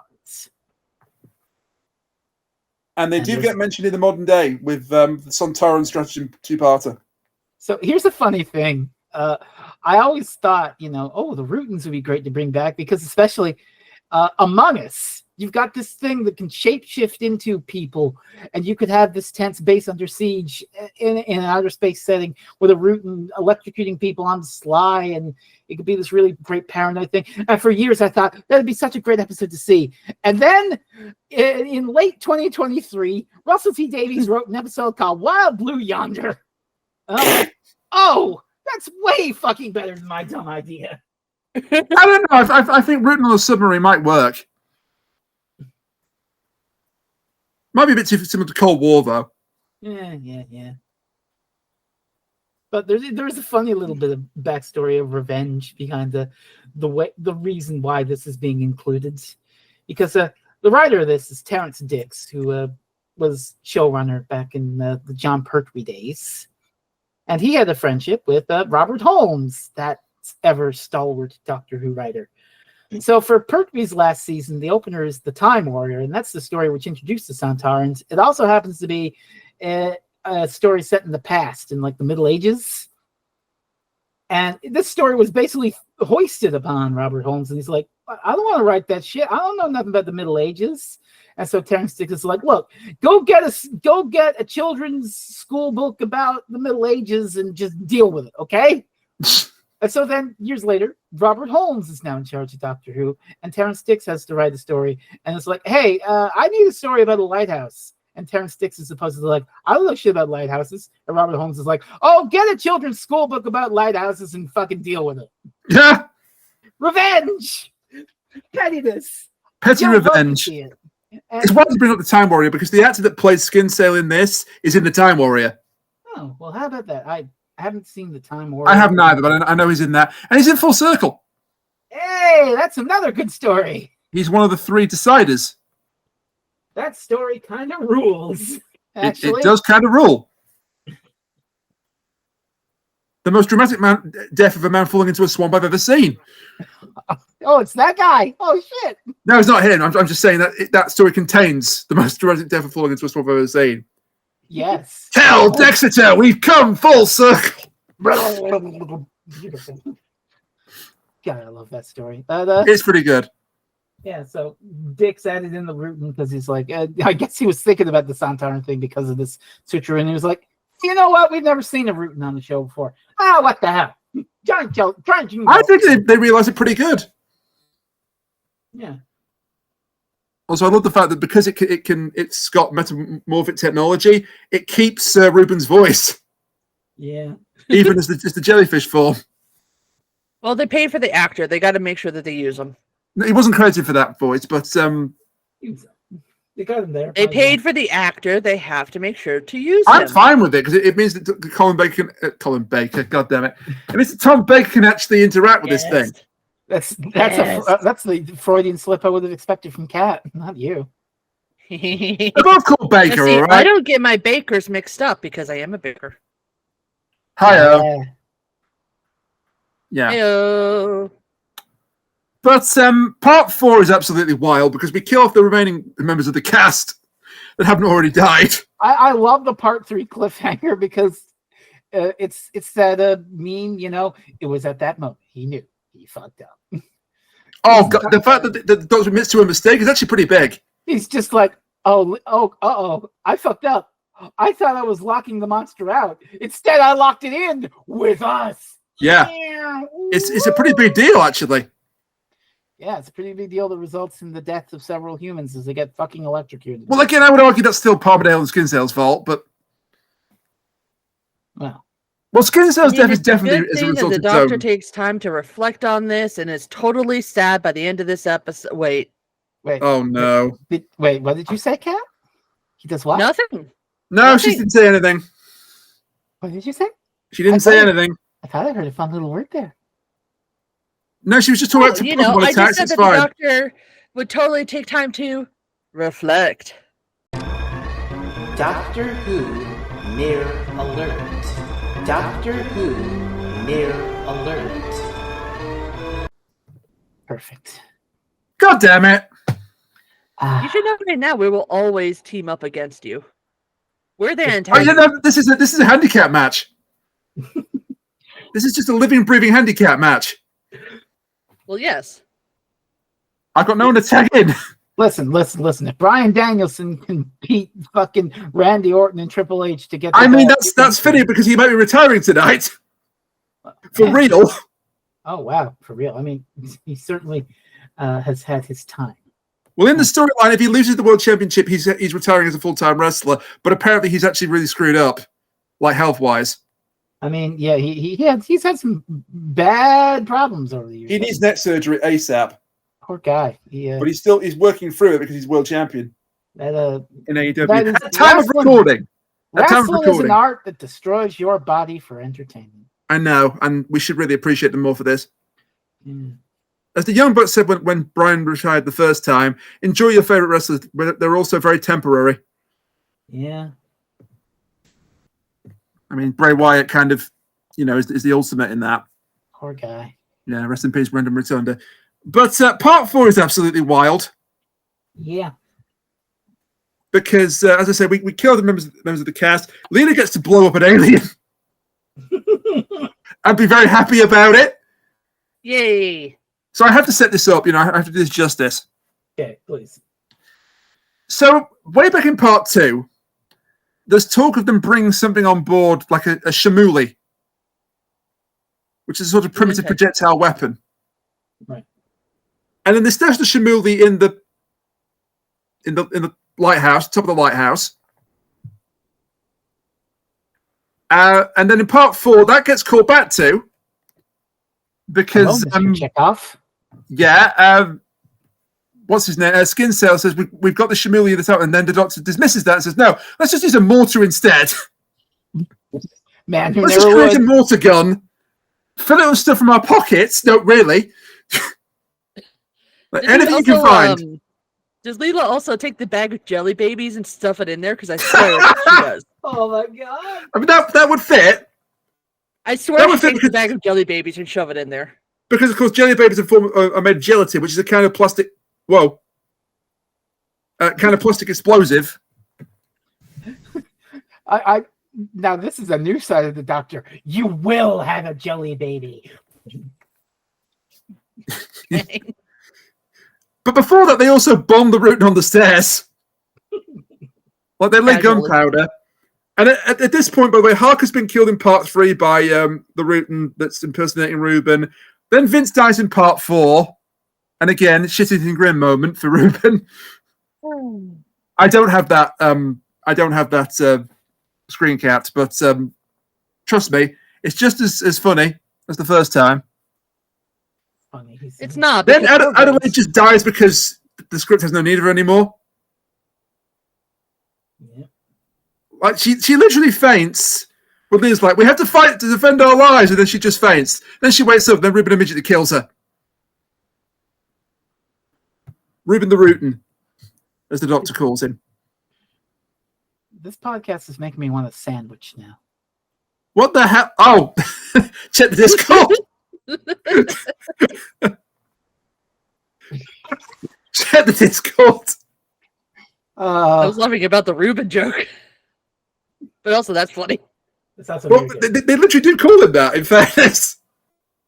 [SPEAKER 1] And they do get mentioned in the modern day with the Sontaran stratagem two-parter.
[SPEAKER 2] So here's a funny thing. I always thought, the Rutans would be great to bring back, because especially Among Us, you've got this thing that can shapeshift into people, and you could have this tense base under siege in an outer space setting with a Rutan electrocuting people on the sly, and it could be this really great paranoid thing. And for years I thought that'd be such a great episode to see. And then in late 2023, Russell T Davies wrote an episode called Wild Blue Yonder. Oh, that's way fucking better than my dumb idea.
[SPEAKER 1] I don't know. I think Rooting on a Submarine might work. Might be a bit too similar to Cold War, though.
[SPEAKER 2] Yeah. But there's a funny little bit of backstory of revenge behind the reason why this is being included, because the writer of this is Terrence Dix, who was showrunner back in the John Pertwee days, and he had a friendship with Robert Holmes, that ever stalwart Doctor Who writer. So for Pertwee's last season, the opener is The Time Warrior, and that's the story which introduced the Santarans. It also happens to be a story set in the past, in like the Middle Ages. And this story was basically hoisted upon Robert Holmes, and he's like, I don't want to write that shit. I don't know nothing about the Middle Ages. And so Terrence Dicks is like, look, go get a children's school book about the Middle Ages and just deal with it, okay? And so then, years later, Robert Holmes is now in charge of Doctor Who, and Terrence Dicks has to write a story. And it's like, hey, I need a story about a lighthouse. And Terrence Dicks is supposedly like, I don't know shit about lighthouses. And Robert Holmes is like, oh, get a children's school book about lighthouses and fucking deal with it.
[SPEAKER 1] Yeah.
[SPEAKER 2] Revenge. Pettiness.
[SPEAKER 1] Petty revenge. It's wild to bring up the Time Warrior, because the actor that plays Skinsale in this is in the Time Warrior.
[SPEAKER 2] Oh, well, how about that? I haven't seen the Time Warrior.
[SPEAKER 1] I haven't either, but I know he's in that. And he's in Full Circle.
[SPEAKER 2] Hey, that's another good story.
[SPEAKER 1] He's one of the 3 deciders.
[SPEAKER 2] That story kind of rules. Actually,
[SPEAKER 1] it does kind of rule. The most dramatic death of a man falling into a swamp I've ever seen.
[SPEAKER 2] Oh, it's that guy. Oh, shit.
[SPEAKER 1] No, it's not him. I'm just saying that that story contains the most dramatic death of falling into a swamp I've ever seen.
[SPEAKER 2] Yes.
[SPEAKER 1] Hell, Dexter, we've come full circle.
[SPEAKER 2] Beautiful. God, I love that story.
[SPEAKER 1] It's pretty good.
[SPEAKER 2] Yeah, so Dick's added in the Rutan because he's like, I guess he was thinking about the Santaran thing because of this suture, and he was like, you know what? We've never seen a Rutan on the show before. Oh, what the hell? I
[SPEAKER 1] think they realised it pretty good.
[SPEAKER 2] Yeah.
[SPEAKER 1] Also, I love the fact that because it's got metamorphic technology, it keeps Ruben's voice.
[SPEAKER 2] Yeah.
[SPEAKER 1] Even as the jellyfish form.
[SPEAKER 3] Well, they paid for the actor. They got to make sure that they use him.
[SPEAKER 1] He wasn't credited for that voice, but
[SPEAKER 2] they got him there.
[SPEAKER 3] They paid for the actor. They have to make sure to use him.
[SPEAKER 1] I'm fine with it because it means that Colin Baker, God damn it! It means that Tom Baker can actually interact with this thing.
[SPEAKER 2] That's the Freudian slip I would have expected from Kat, not you.
[SPEAKER 1] They're both called Baker, all right?
[SPEAKER 3] I don't get my bakers mixed up because I am a baker.
[SPEAKER 1] Hi-oh. Yeah.
[SPEAKER 3] Hey-o.
[SPEAKER 1] But part 4 is absolutely wild because we kill off the remaining members of the cast that haven't already died.
[SPEAKER 2] I love the part 3 cliffhanger because it's that meme, it was at that moment he knew he fucked up.
[SPEAKER 1] Oh, God, the fact that the Doctor admits to a mistake is actually pretty big.
[SPEAKER 2] He's just like, I fucked up. I thought I was locking the monster out. Instead, I locked it in with us.
[SPEAKER 1] Yeah. It's a pretty big deal, actually.
[SPEAKER 2] Yeah, it's a pretty big deal that results in the death of several humans as they get fucking electrocuted.
[SPEAKER 1] Well, again, I would argue that's still Palmerdale and Skinsale's fault, but...
[SPEAKER 2] Well,
[SPEAKER 1] Skinsale's death is definitely as a result of
[SPEAKER 3] the Doctor takes time to reflect on this and is totally sad by the end of this episode. Wait.
[SPEAKER 1] Oh, no.
[SPEAKER 2] Wait, what did you say, Kat? He does what?
[SPEAKER 3] Nothing.
[SPEAKER 1] No, she didn't say anything.
[SPEAKER 2] What did you say?
[SPEAKER 1] She didn't say anything.
[SPEAKER 2] I thought I heard a fun little word there.
[SPEAKER 1] No, she was just talking about possible
[SPEAKER 3] I just
[SPEAKER 1] attacks.
[SPEAKER 3] said
[SPEAKER 1] It's
[SPEAKER 3] that the
[SPEAKER 1] fine.
[SPEAKER 3] doctor would totally take time to reflect.
[SPEAKER 4] Doctor Who Near Alert. Doctor Who Near Alert.
[SPEAKER 2] Perfect.
[SPEAKER 1] God damn it.
[SPEAKER 3] You should know right now we will always team up against you. We're the
[SPEAKER 1] Oh,
[SPEAKER 3] antagonist.
[SPEAKER 1] yeah, no, this is a handicap match. This is just a living, breathing handicap match.
[SPEAKER 3] Well, yes.
[SPEAKER 1] I've got no one to tag in.
[SPEAKER 2] Listen. If Bryan Danielson can beat fucking Randy Orton and Triple H to get,
[SPEAKER 1] I mean, that's fitting because he might be retiring tonight. For real.
[SPEAKER 2] Oh wow, for real. I mean, he certainly has had his time.
[SPEAKER 1] Well, in the storyline, if he loses the world championship, he's retiring as a full-time wrestler. But apparently, he's actually really screwed up, like health-wise.
[SPEAKER 2] I mean, yeah, he's had some bad problems over the years.
[SPEAKER 1] He needs neck surgery ASAP.
[SPEAKER 2] Poor guy.
[SPEAKER 1] But he's working through it because he's world champion in AEW. At the time of recording.
[SPEAKER 2] Wrestling is an art that destroys your body for entertainment.
[SPEAKER 1] I know, and we should really appreciate them more for this.
[SPEAKER 2] Mm.
[SPEAKER 1] As the Young Bucks said when Bryan retired the first time, enjoy your favorite wrestlers, but they're also very temporary.
[SPEAKER 2] Yeah.
[SPEAKER 1] I mean, Bray Wyatt kind of, is the ultimate in that.
[SPEAKER 2] Poor guy.
[SPEAKER 1] Yeah, rest in peace, Brendan Rotunda. But part 4 is absolutely wild.
[SPEAKER 2] Yeah.
[SPEAKER 1] Because, as I said, we kill the members of the cast. Leela gets to blow up an alien. I'd be very happy about it.
[SPEAKER 3] Yay.
[SPEAKER 1] So I have to set this up, I have to do this justice.
[SPEAKER 2] Okay, please.
[SPEAKER 1] So, way back in part 2, there's talk of them bringing something on board, like a shamuli, which is a sort of primitive projectile weapon.
[SPEAKER 2] Right.
[SPEAKER 1] And then they stashed the shamuli in the lighthouse, top of the lighthouse. And then in part 4, that gets called back to because
[SPEAKER 2] check off.
[SPEAKER 1] Yeah, what's his name? Skin Cell says we've got the shamuli at the top, and then the Doctor dismisses that and says, "No, let's just use a mortar instead."
[SPEAKER 2] Man,
[SPEAKER 1] let's just create a mortar gun, fill it with stuff from our pockets. No, really, anything you can find.
[SPEAKER 3] Does Leela also take the bag of jelly babies and stuff it in there? Because I swear she does.
[SPEAKER 2] Oh my god!
[SPEAKER 1] I mean that would fit.
[SPEAKER 3] I swear she takes the bag of jelly babies and shove it in there. Because
[SPEAKER 1] of course, jelly babies are made of gelatin, which is a kind of plastic. Whoa. Kind of plastic explosive.
[SPEAKER 2] I now this is a new side of the Doctor. You will have a jelly baby.
[SPEAKER 1] But before that, they also bombed the Rootin on the stairs. Like they laid gunpowder. And at this point, by the way, Harker's been killed in part 3 by the Rootin that's impersonating Ruben. Then Vince dies in part 4. And again, shit-eating grin moment for Ruben. I don't have that. I don't have that screen capped, but trust me, it's just as funny as the first time.
[SPEAKER 2] Funny.
[SPEAKER 3] It's not.
[SPEAKER 1] Then Adelaide just dies because the script has no need of her anymore.
[SPEAKER 2] Yeah.
[SPEAKER 1] Like she literally faints. When Leah's like, "We have to fight to defend our lives," and then she just faints. Then she wakes up. Then Ruben immediately kills her. Ruben the Rootin, as the Doctor calls him.
[SPEAKER 2] This podcast is making me want a sandwich now.
[SPEAKER 1] What the hell? Oh, check the Discord. Check the Discord.
[SPEAKER 3] I was laughing about the Ruben joke, but also that's funny.
[SPEAKER 1] Well, they literally did call him that. In fairness,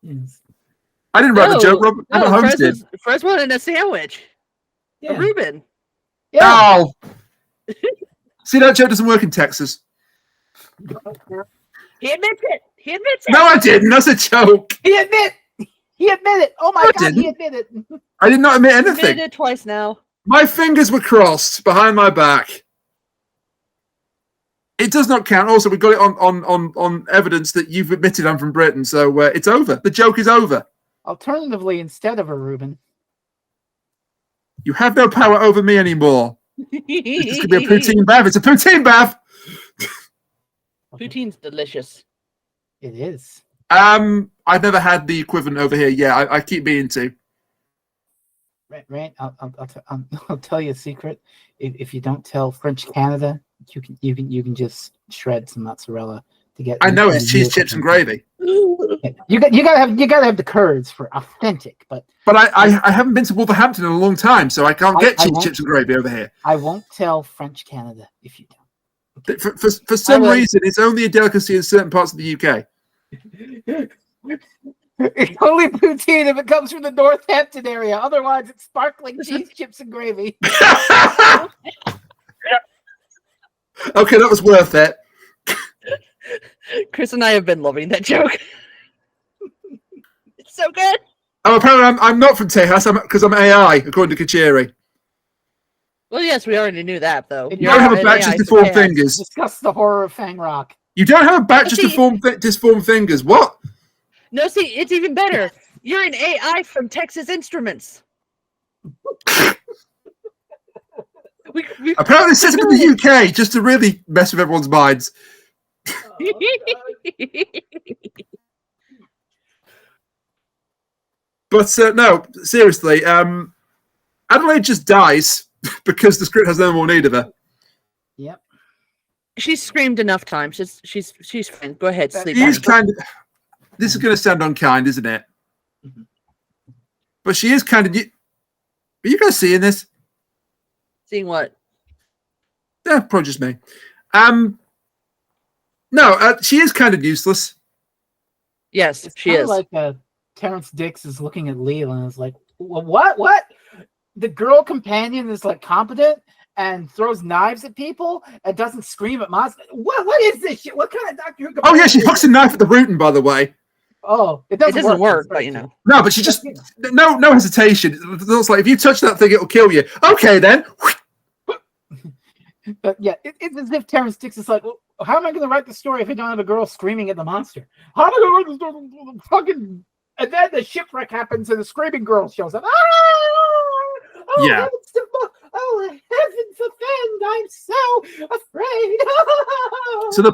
[SPEAKER 2] yes.
[SPEAKER 1] I didn't write the joke. Robert Holmes did.
[SPEAKER 3] Frezno wanted a sandwich.
[SPEAKER 2] Yeah.
[SPEAKER 3] A Ruben.
[SPEAKER 2] Yeah.
[SPEAKER 1] Oh. See, that joke doesn't work in Texas.
[SPEAKER 3] He admits it. He admits it.
[SPEAKER 1] No, I didn't. That's a joke.
[SPEAKER 2] He admitted. Oh my god, he admitted.
[SPEAKER 1] I did not admit
[SPEAKER 3] He
[SPEAKER 1] anything.
[SPEAKER 3] admitted it twice now.
[SPEAKER 1] My fingers were crossed behind my back. It does not count. Also, we got it on evidence that you've admitted I'm from Britain, so it's over. The joke is over.
[SPEAKER 2] Alternatively, instead of a Reuben,
[SPEAKER 1] you have no power over me anymore. This could be a poutine bath. It's a poutine bath.
[SPEAKER 3] Poutine's delicious.
[SPEAKER 2] It is.
[SPEAKER 1] I've never had the equivalent over here. Yeah, I keep meaning to.
[SPEAKER 2] Right. I'll tell you a secret. If you don't tell French Canada, you can just shred some mozzarella to get.
[SPEAKER 1] I know it's cheese, chips, and gravy.
[SPEAKER 2] You gotta have the curds for authentic. But
[SPEAKER 1] I haven't been to Wolverhampton in a long time, so I can't get cheese, chips, and gravy over here.
[SPEAKER 2] I won't tell French Canada if you don't.
[SPEAKER 1] For some reason, it's only a delicacy in certain parts of the UK.
[SPEAKER 2] It's only poutine if it comes from the Northampton area. Otherwise, it's sparkling cheese, chips, and gravy.
[SPEAKER 1] Okay, that was worth it.
[SPEAKER 3] Chris and I have been loving that joke. It's so good.
[SPEAKER 1] Oh, apparently I'm not from Tejas because I'm AI, according to Kachiri.
[SPEAKER 3] Well, yes, we already knew that, though.
[SPEAKER 1] You don't have a back just to form fingers.
[SPEAKER 2] Discuss the horror of Fang Rock.
[SPEAKER 1] You don't have a back just to form disform fingers. What?
[SPEAKER 3] No, see, it's even better. You're an AI from Texas Instruments.
[SPEAKER 1] Apparently, it's set up in the UK just to really mess with everyone's minds. But no, seriously, Adelaide just dies because the script has no more need of her.
[SPEAKER 2] Yep.
[SPEAKER 3] She's screamed enough times. She's fine. Go ahead, sleep.
[SPEAKER 1] She is kind of. This is going to sound unkind, isn't it?
[SPEAKER 2] Mm-hmm.
[SPEAKER 1] But she is kind of. Are you guys seeing this?
[SPEAKER 3] Seeing what?
[SPEAKER 1] Yeah, probably just me. No, she is kind of useless.
[SPEAKER 3] Yes,
[SPEAKER 2] It's
[SPEAKER 3] she
[SPEAKER 2] kinda
[SPEAKER 3] is.
[SPEAKER 2] like Terrence Dix is looking at Leela and is like, "What? The girl companion is like competent and throws knives at people and doesn't scream at monsters. What is this shit? What kind of Doctor Who?
[SPEAKER 1] Oh yeah, she hooks a knife at the Rootin', by the way.
[SPEAKER 2] Oh,
[SPEAKER 3] It doesn't work, but you know.
[SPEAKER 1] No, but she just no hesitation. It looks like if you touch that thing, it'll kill you. Okay, then.
[SPEAKER 2] But yeah, it's as if Terrence Dix is like, well, how am I going to write the story if I don't have a girl screaming at the monster? How am I going to write the story? Fucking, and then the shipwreck happens and the screaming girl shows up. Ah! Oh,
[SPEAKER 1] Yeah.
[SPEAKER 2] Oh, heaven forfend! I'm so afraid.
[SPEAKER 1] So the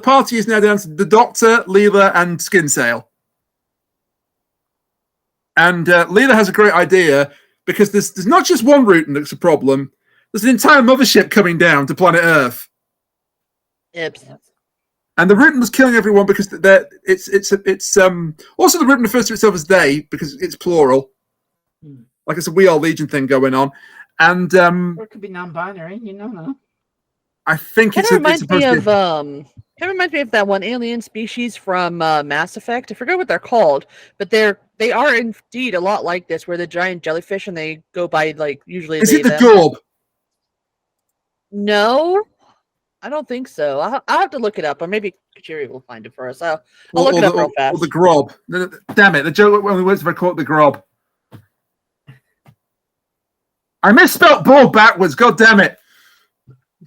[SPEAKER 1] party is now down to the Doctor, Leela, and Skinsale. And Leela has a great idea because there's not just one Rootin' that's a problem. There's an entire mothership coming down to planet Earth.
[SPEAKER 3] Ips.
[SPEAKER 1] And the Rootin' was killing everyone because it's also the Rootin' refers to itself as they because it's plural. Like it's a We Are Legion thing going on. And
[SPEAKER 2] Or it could be non-binary, no.
[SPEAKER 1] I think
[SPEAKER 3] Kind of reminds me of that one alien species from Mass Effect. I forget what they're called, but they are indeed a lot like this, where the giant jellyfish and they go by like usually.
[SPEAKER 1] Is it the Gorb?
[SPEAKER 3] No, I don't think so. I'll have to look it up, or maybe Kachiri will find it for us. I'll look it up real fast.
[SPEAKER 1] Or the Grob. No, damn it, the joke only works if I call it the Grob. I misspelled ball backwards. God damn it.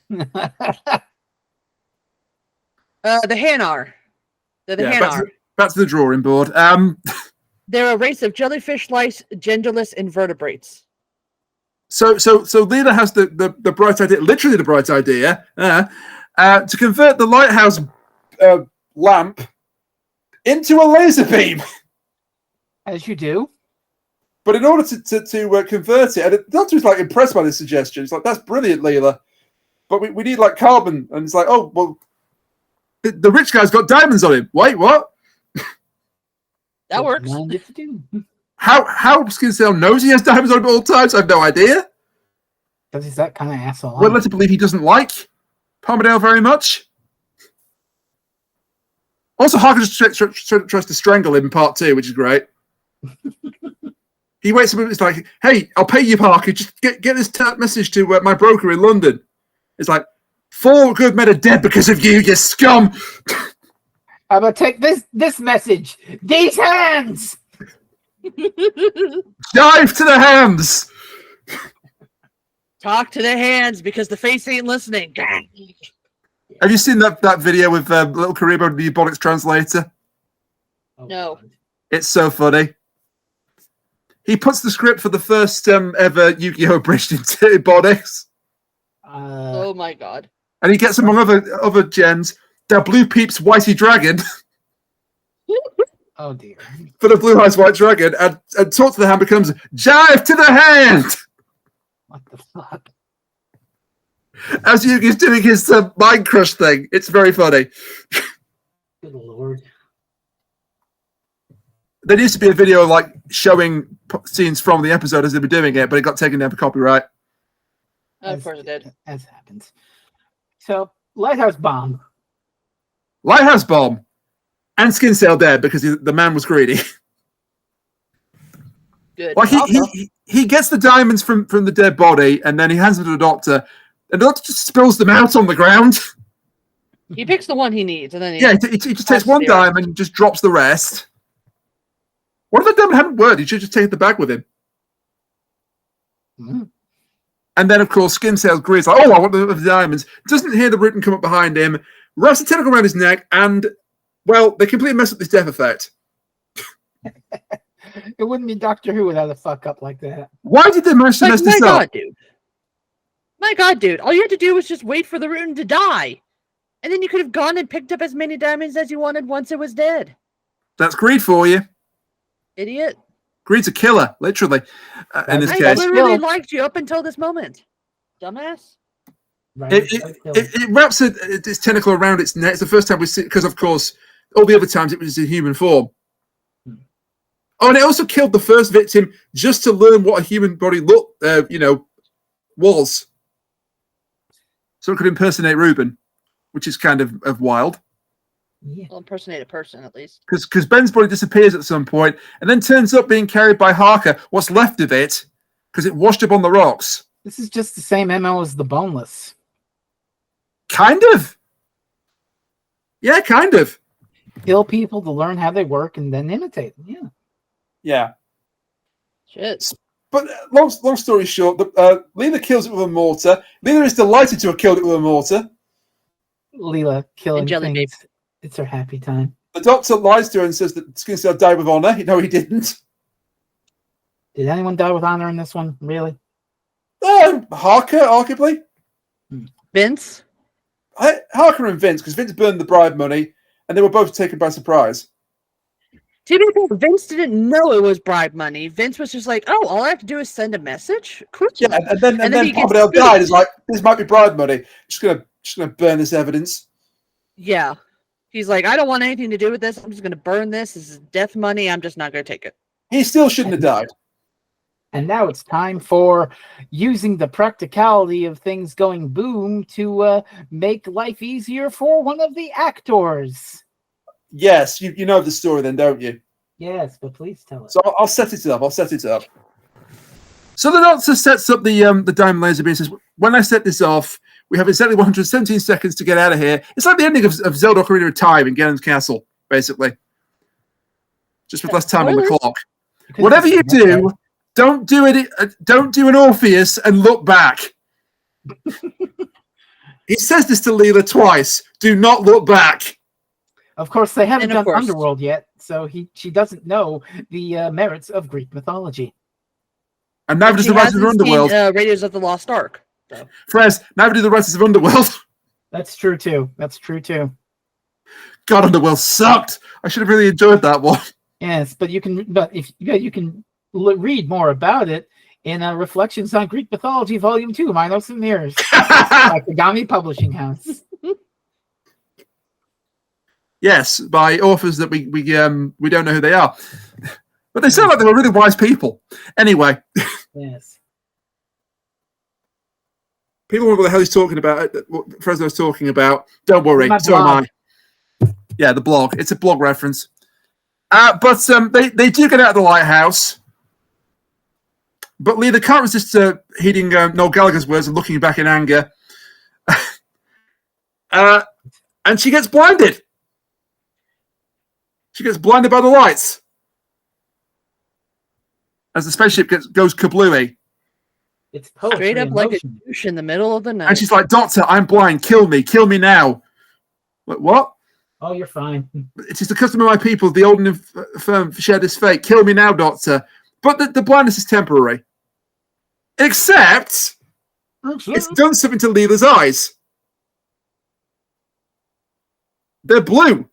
[SPEAKER 3] The Hanar. They're the Hanar.
[SPEAKER 1] Back to the drawing board.
[SPEAKER 3] They're a race of jellyfish-like genderless invertebrates.
[SPEAKER 1] So Leela has the bright idea, literally the bright idea, to convert the lighthouse lamp into a laser beam.
[SPEAKER 2] As you do.
[SPEAKER 1] But in order to convert it, and the Doctor's like impressed by this suggestion. It's like, that's brilliant, Leela. But we need like carbon. And it's like, oh, well, the rich guy's got diamonds on him. Wait, what?
[SPEAKER 3] That works.
[SPEAKER 1] How Skinsale knows he has diamonds on him at all times? I have no idea.
[SPEAKER 2] Because he's that kind of asshole.
[SPEAKER 1] We're led to believe he doesn't like Palmerdale very much. Also, Harker just tries to strangle him in part 2, which is great. He waits a minute. It's like, hey, I'll pay you, Harker. Just get this message to my broker in London. It's like, 4 good men are dead because of you, you scum.
[SPEAKER 2] I'm gonna take this message. These hands.
[SPEAKER 1] Dive to the hands.
[SPEAKER 3] Talk to the hands because the face ain't listening.
[SPEAKER 1] Have you seen that video with Little Karibo, the Ebonics translator?
[SPEAKER 3] No.
[SPEAKER 1] It's so funny. He puts the script for the first ever Yu-Gi-Oh! Abridged into Ebonics.
[SPEAKER 3] Oh my god.
[SPEAKER 1] And he gets among other gens, the Blue Peeps Whitey Dragon
[SPEAKER 2] Oh dear.
[SPEAKER 1] for the Blue Eyes White Dragon, and talk to the hand becomes jive to the hand
[SPEAKER 2] What the fuck?
[SPEAKER 1] as Yugi's doing his mind crush thing. It's very funny.
[SPEAKER 2] Good lord.
[SPEAKER 1] There used to be a video like showing scenes from the episode as they were doing it, but it got taken down for copyright.
[SPEAKER 3] Of course it did.
[SPEAKER 2] As happens. So, lighthouse bomb.
[SPEAKER 1] Lighthouse bomb. And Skin Sail dead because the man was greedy.
[SPEAKER 3] Good.
[SPEAKER 1] Like he gets the diamonds from the dead body, and then he hands them to the doctor, and the doctor just spills them out on the ground.
[SPEAKER 3] He picks the one he needs, and then
[SPEAKER 1] He just takes one diamond and just drops the rest. What if the diamond hadn't worked? He should just take the bag with him.
[SPEAKER 2] Mm.
[SPEAKER 1] And then, of course, Skin Sail agrees, like, oh, I want the diamonds. Doesn't hear the Bruton come up behind him, wraps a tentacle around his neck, and, well, they completely mess up this death effect.
[SPEAKER 2] It wouldn't be Doctor Who without a fuck up like that.
[SPEAKER 1] Why did they manage to mess this up?
[SPEAKER 3] My God, dude. All you had to do was just wait for the Bruton to die. And then you could have gone and picked up as many diamonds as you wanted once it was dead.
[SPEAKER 1] That's greed for you.
[SPEAKER 3] Idiot.
[SPEAKER 1] Greed's a killer, literally, in this
[SPEAKER 3] I
[SPEAKER 1] case.
[SPEAKER 3] literally liked you up until this moment. Dumbass.
[SPEAKER 2] Right?
[SPEAKER 1] It wraps its tentacle around its neck. It's the first time we see it, because, of course, all the other times it was in human form. Oh, and it also killed the first victim just to learn what a human body was. So it could impersonate Reuben, which is kind of wild.
[SPEAKER 2] Yeah.
[SPEAKER 3] Well, impersonate a person, at least.
[SPEAKER 1] Because Ben's body disappears at some point and then turns up being carried by Harker, what's left of it, because it washed up on the rocks.
[SPEAKER 2] This is just the same MO as the Boneless.
[SPEAKER 1] Kind of. Yeah, kind of.
[SPEAKER 2] Kill people to learn how they work and then imitate them. Yeah.
[SPEAKER 1] Yeah.
[SPEAKER 3] Shit.
[SPEAKER 1] But long story short, Leela kills it with a mortar. Leela is delighted to have killed it with a mortar.
[SPEAKER 2] Leela killing
[SPEAKER 3] And Jelly
[SPEAKER 2] things. It's her happy time.
[SPEAKER 1] The doctor lies to her and says that Skin Sail died with honor. No, he didn't.
[SPEAKER 2] Did anyone die with honor in this one? Really?
[SPEAKER 1] Harker, arguably.
[SPEAKER 3] Vince?
[SPEAKER 1] Harker and Vince, because Vince burned the bribe money, and they were both taken by surprise.
[SPEAKER 3] To be fair, Vince didn't know it was bribe money. Vince was just like, "Oh, all I have to do is send a message." Cool.
[SPEAKER 1] Yeah, and then
[SPEAKER 3] he gets
[SPEAKER 1] Pombadil
[SPEAKER 3] spooked.
[SPEAKER 1] died. It's like, this might be bribe money. Just gonna burn this evidence.
[SPEAKER 3] Yeah. He's like, "I don't want anything to do with this. I'm just going to burn this. This is death money. I'm just not going to take it."
[SPEAKER 1] He still shouldn't have died.
[SPEAKER 2] And now it's time for using the practicality of things going boom to make life easier for one of the actors.
[SPEAKER 1] Yes, you know the story then, don't you?
[SPEAKER 2] Yes, but please tell us.
[SPEAKER 1] So I'll set it up. So the doctor sets up the diamond laser beam and says, when I set this off, we have exactly 117 seconds to get out of here. It's like the ending of Zelda Ocarina of Time in Ganon's Castle, basically. Just with less time on the clock. Whatever you do, don't do an Orpheus and look back. He says this to Leela twice. Do not look back.
[SPEAKER 2] Of course, they haven't
[SPEAKER 3] And of
[SPEAKER 2] done
[SPEAKER 3] course.
[SPEAKER 2] Underworld yet, so she doesn't know the merits of Greek mythology.
[SPEAKER 1] And neither does
[SPEAKER 3] She
[SPEAKER 1] the writers of
[SPEAKER 3] hasn't
[SPEAKER 1] Underworld.
[SPEAKER 3] seen, Raiders of the Lost Ark. So.
[SPEAKER 1] Frez, neither do the writers of Underworld.
[SPEAKER 2] That's true too.
[SPEAKER 1] God, Underworld sucked. I should have really enjoyed that one.
[SPEAKER 2] Yes, but you can read more about it in Reflections on Greek Mythology, Volume 2, Minos and Mirrors, by Kagami Publishing House.
[SPEAKER 1] Yes, by authors that we don't know who they are, but they sound like they were really wise people. Anyway,
[SPEAKER 2] Yes.
[SPEAKER 1] people wonder what the hell he's talking about. What Frezno's talking about. Don't worry,
[SPEAKER 2] My
[SPEAKER 1] so am
[SPEAKER 2] blog.
[SPEAKER 1] I. Yeah, the blog. It's a blog reference. But they do get out of the lighthouse. But Leela can't resist heeding Noel Gallagher's words and looking back in anger. And she gets blinded. She gets blinded by the lights as the spaceship goes kablooey.
[SPEAKER 2] It's poetry
[SPEAKER 3] Straight up
[SPEAKER 2] in
[SPEAKER 3] like a
[SPEAKER 2] motion.
[SPEAKER 3] douche in the middle of the night.
[SPEAKER 1] And she's like, "Doctor, I'm blind. Kill me now." What?
[SPEAKER 2] Oh, you're fine.
[SPEAKER 1] It is the custom of my people, the old and infirm, share this fate. Kill me now, Doctor. But the blindness is temporary. Except it's done something to Leela's eyes. They're blue.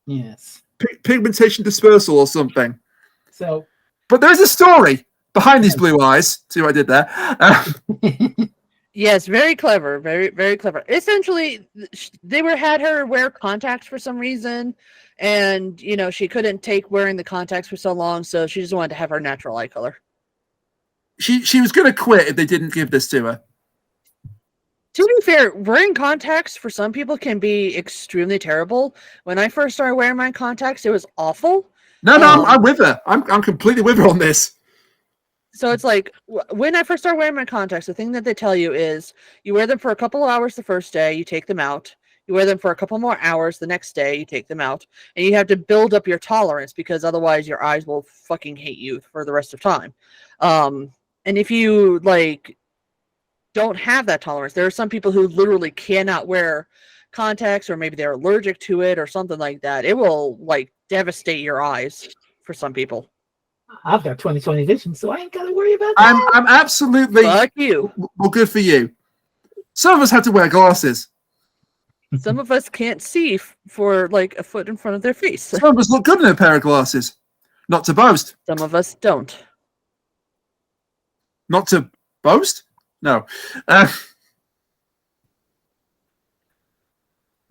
[SPEAKER 2] Yes.
[SPEAKER 1] Pigmentation dispersal or something.
[SPEAKER 2] So,
[SPEAKER 1] but there's a story behind these blue eyes. See what I did there?
[SPEAKER 3] Yes, very clever, very very clever. Essentially, they had her wear contacts for some reason, and she couldn't take wearing the contacts for so long, so she just wanted to have her natural eye color.
[SPEAKER 1] She was going to quit if they didn't give this to her.
[SPEAKER 3] To be fair, wearing contacts for some people can be extremely terrible. When I first started wearing my contacts, it was awful.
[SPEAKER 1] No, I'm with her. I'm completely with her on this.
[SPEAKER 3] So it's like, when I first started wearing my contacts, the thing that they tell you is you wear them for a couple of hours the first day, you take them out. You wear them for a couple more hours the next day, you take them out. And you have to build up your tolerance because otherwise your eyes will fucking hate you for the rest of time. And if you, don't have that tolerance, there are some people who literally cannot wear contacts, or maybe they're allergic to it or something like that. It will, devastate your eyes for some people.
[SPEAKER 2] I've got 20/20 vision, so I ain't got to worry about that.
[SPEAKER 1] I'm absolutely...
[SPEAKER 3] Fuck you.
[SPEAKER 1] Well, good for you. Some of us have to wear glasses.
[SPEAKER 3] Some of us can't see for, a foot in front of their face.
[SPEAKER 1] Some of us look good in a pair of glasses. Not to boast.
[SPEAKER 3] Some of us don't.
[SPEAKER 1] Not to boast? No.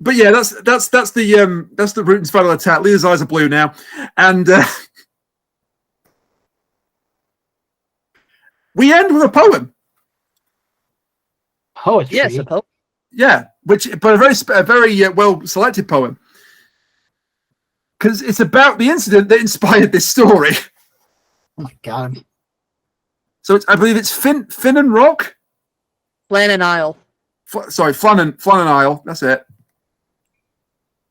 [SPEAKER 1] But yeah, that's the Rootin's final attack. Leela's eyes are blue now. And we end with a poem.
[SPEAKER 2] Poetry?
[SPEAKER 3] Yes, a poem.
[SPEAKER 1] Yeah, but a very well selected poem. Because it's about the incident that inspired this story.
[SPEAKER 2] Oh my god.
[SPEAKER 1] So I believe it's Flannan Rock?
[SPEAKER 3] Flannan Isle.
[SPEAKER 1] Flannan Isle. That's it.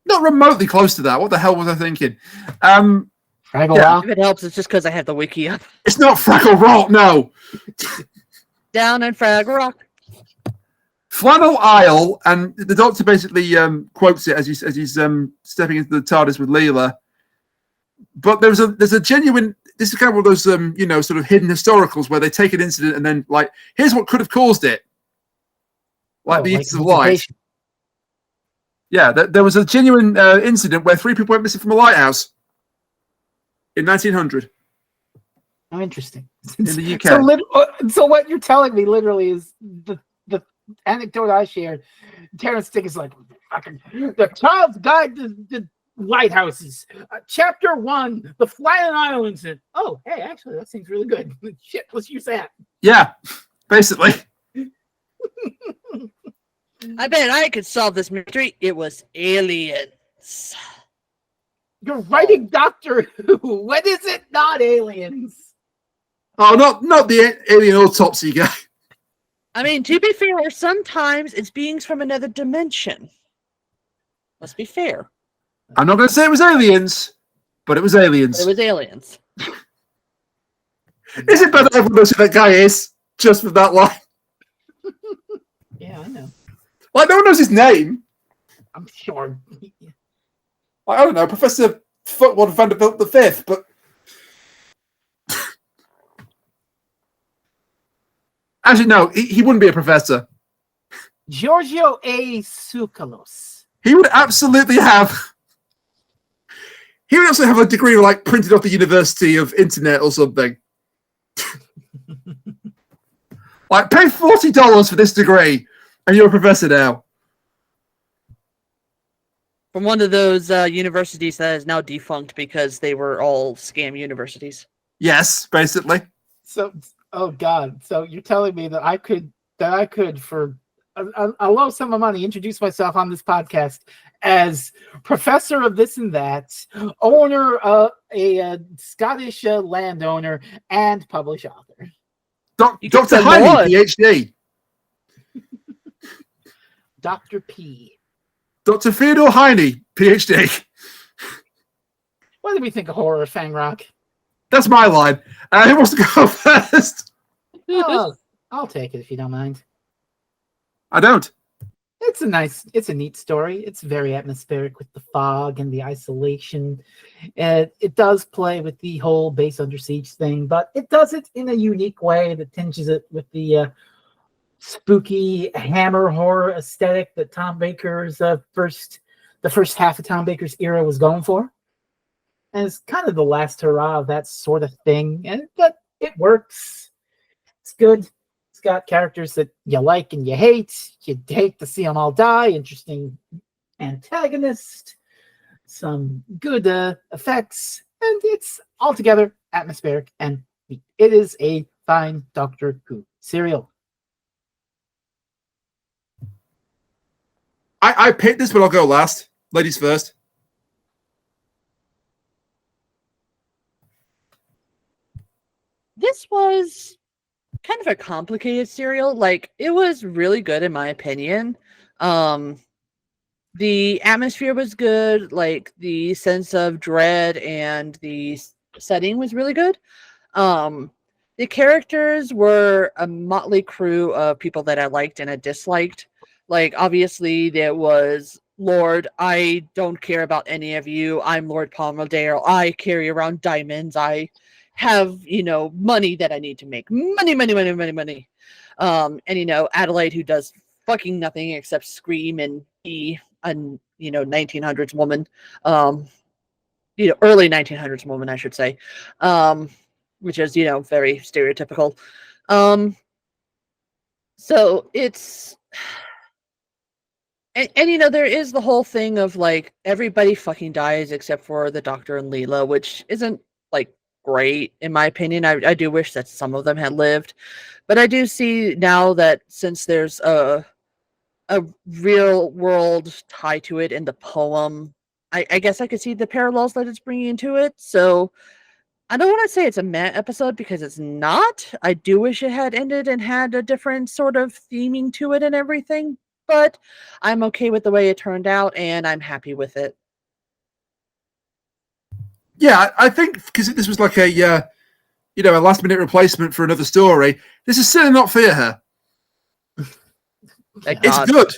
[SPEAKER 1] Not remotely close to that. What the hell was I thinking?
[SPEAKER 2] Fraggle
[SPEAKER 3] If it helps, it's just because I have the wiki up.
[SPEAKER 1] It's not Fraggle Rock, no.
[SPEAKER 3] Down in Fraggle Rock.
[SPEAKER 1] Flannel Isle, and the Doctor basically quotes it as he's stepping into the TARDIS with Leela. But there's a genuine. This is kind of one of those sort of hidden historicals where they take an incident and then here's what could have caused it, the Eaters of Light. Yeah, there was a genuine incident where 3 people went missing from a lighthouse in 1900.
[SPEAKER 2] Oh, interesting.
[SPEAKER 1] In the UK.
[SPEAKER 2] So what you're telling me literally is the anecdote I shared. Terrence Stick is like, the Child's Guide to the Lighthouses, Chapter 1, the Flannan Isle incident. Oh, hey, actually, that seems really good. Shit, let's use that.
[SPEAKER 1] Yeah, basically.
[SPEAKER 3] I bet I could solve this mystery. It was aliens.
[SPEAKER 2] You're writing Doctor Who. When is it not aliens?
[SPEAKER 1] Oh, not the alien autopsy guy.
[SPEAKER 3] I mean, to be fair, sometimes it's beings from another dimension. Let's be fair.
[SPEAKER 1] I'm not going to say it was aliens, but it was aliens.
[SPEAKER 3] It was aliens.
[SPEAKER 1] Is it better everyone knows who that guy is just with that line?
[SPEAKER 2] Yeah, I know.
[SPEAKER 1] No one knows his name.
[SPEAKER 2] I'm sure.
[SPEAKER 1] I don't know, Professor Footwood Vanderbilt V, but actually, no, he wouldn't be a professor.
[SPEAKER 2] Giorgio A. Tsoukalos.
[SPEAKER 1] He would absolutely have. He would also have a degree printed off the University of Internet or something. Pay $40 for this degree, and you're a professor now.
[SPEAKER 3] From one of those universities that is now defunct because they were all scam universities.
[SPEAKER 1] Yes, basically.
[SPEAKER 2] So, oh god. So you're telling me that I could for a low sum of money introduce myself on this podcast as professor of this and that, owner of a Scottish landowner, and published author.
[SPEAKER 1] Dr. Heine, PhD.
[SPEAKER 2] Dr. P.
[SPEAKER 1] Dr. Theodore Heine, PhD.
[SPEAKER 2] What did we think of Horror of Fang Rock?
[SPEAKER 1] That's my line. Who wants to go first?
[SPEAKER 2] I'll take it if you don't mind.
[SPEAKER 1] I don't.
[SPEAKER 2] It's a neat story. It's very atmospheric with the fog and the isolation. It does play with the whole base under siege thing, but it does it in a unique way that tinges it with the spooky hammer horror aesthetic that Tom Baker's the first half of Tom Baker's era was going for. And it's kind of the last hurrah of that sort of thing. But it works. It's good. It's got characters that you like and you hate. You'd hate to see them all die. Interesting antagonist. Some good effects. And it's altogether atmospheric and neat. It is a fine Doctor Who serial.
[SPEAKER 1] I picked this, but I'll go last. Ladies first.
[SPEAKER 3] This was kind of a complicated serial. Like, it was really good in my opinion. The atmosphere was good, like the sense of dread and the setting was really good. The characters were a motley crew of people that I liked and I disliked. Like, obviously there was Lord, I don't care about any of you. I'm Lord Palmerdale. I carry around diamonds. I have, money that I need to make. Money. And, Adelaide, who does fucking nothing except scream and be a, 1900s woman. Early 1900s woman, I should say. Which is, very stereotypical. So it's... And there is the whole thing of, like, everybody fucking dies except for the Doctor and Leela, which isn't, like, great, in my opinion. I do wish that some of them had lived. But I do see now that since there's a real world tie to it in the poem, I guess I could see the parallels that it's bringing into it. So I don't want to say it's a meh episode because it's not. I do wish it had ended and had a different sort of theming to it and everything. But I'm okay with the way it turned out, and I'm happy with it.
[SPEAKER 1] Yeah, I think because this was like a last-minute replacement for another story. This is certainly not Fear Her. It's good.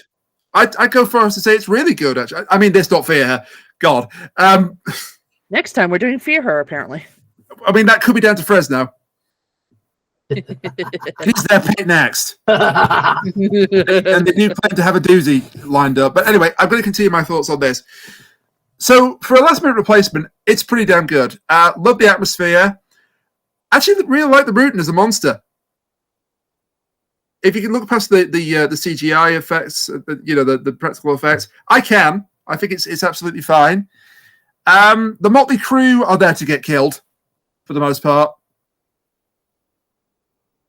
[SPEAKER 1] I go far as to say it's really good. Actually, I mean, this not Fear Her. God.
[SPEAKER 3] Next time we're doing Fear Her, apparently.
[SPEAKER 1] I mean, that could be down to Frezno. He's their pick next. And they do plan to have a doozy lined up. But anyway, I'm going to continue my thoughts on this. So, for a last-minute replacement, it's pretty damn good. Love the atmosphere. Actually, really like the Rutan as a monster. If you can look past the CGI effects, the practical effects, I can. I think it's absolutely fine. The motley crew are there to get killed, for the most part.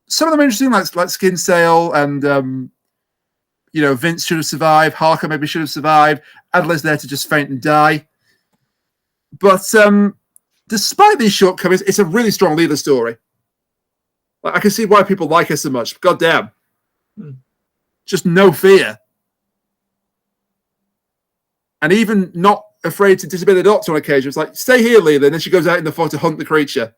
[SPEAKER 1] Some of them are interesting, like Skinsale and Vince should have survived. Harker maybe should have survived. Adelaide's there to just faint and die. But despite these shortcomings, it's a really strong Leela story. Like, I can see why people like her so much. God damn. Just no fear. And even not afraid to disobey the Doctor on occasion. It's like, stay here, Leela. And then she goes out in the fog to hunt the creature.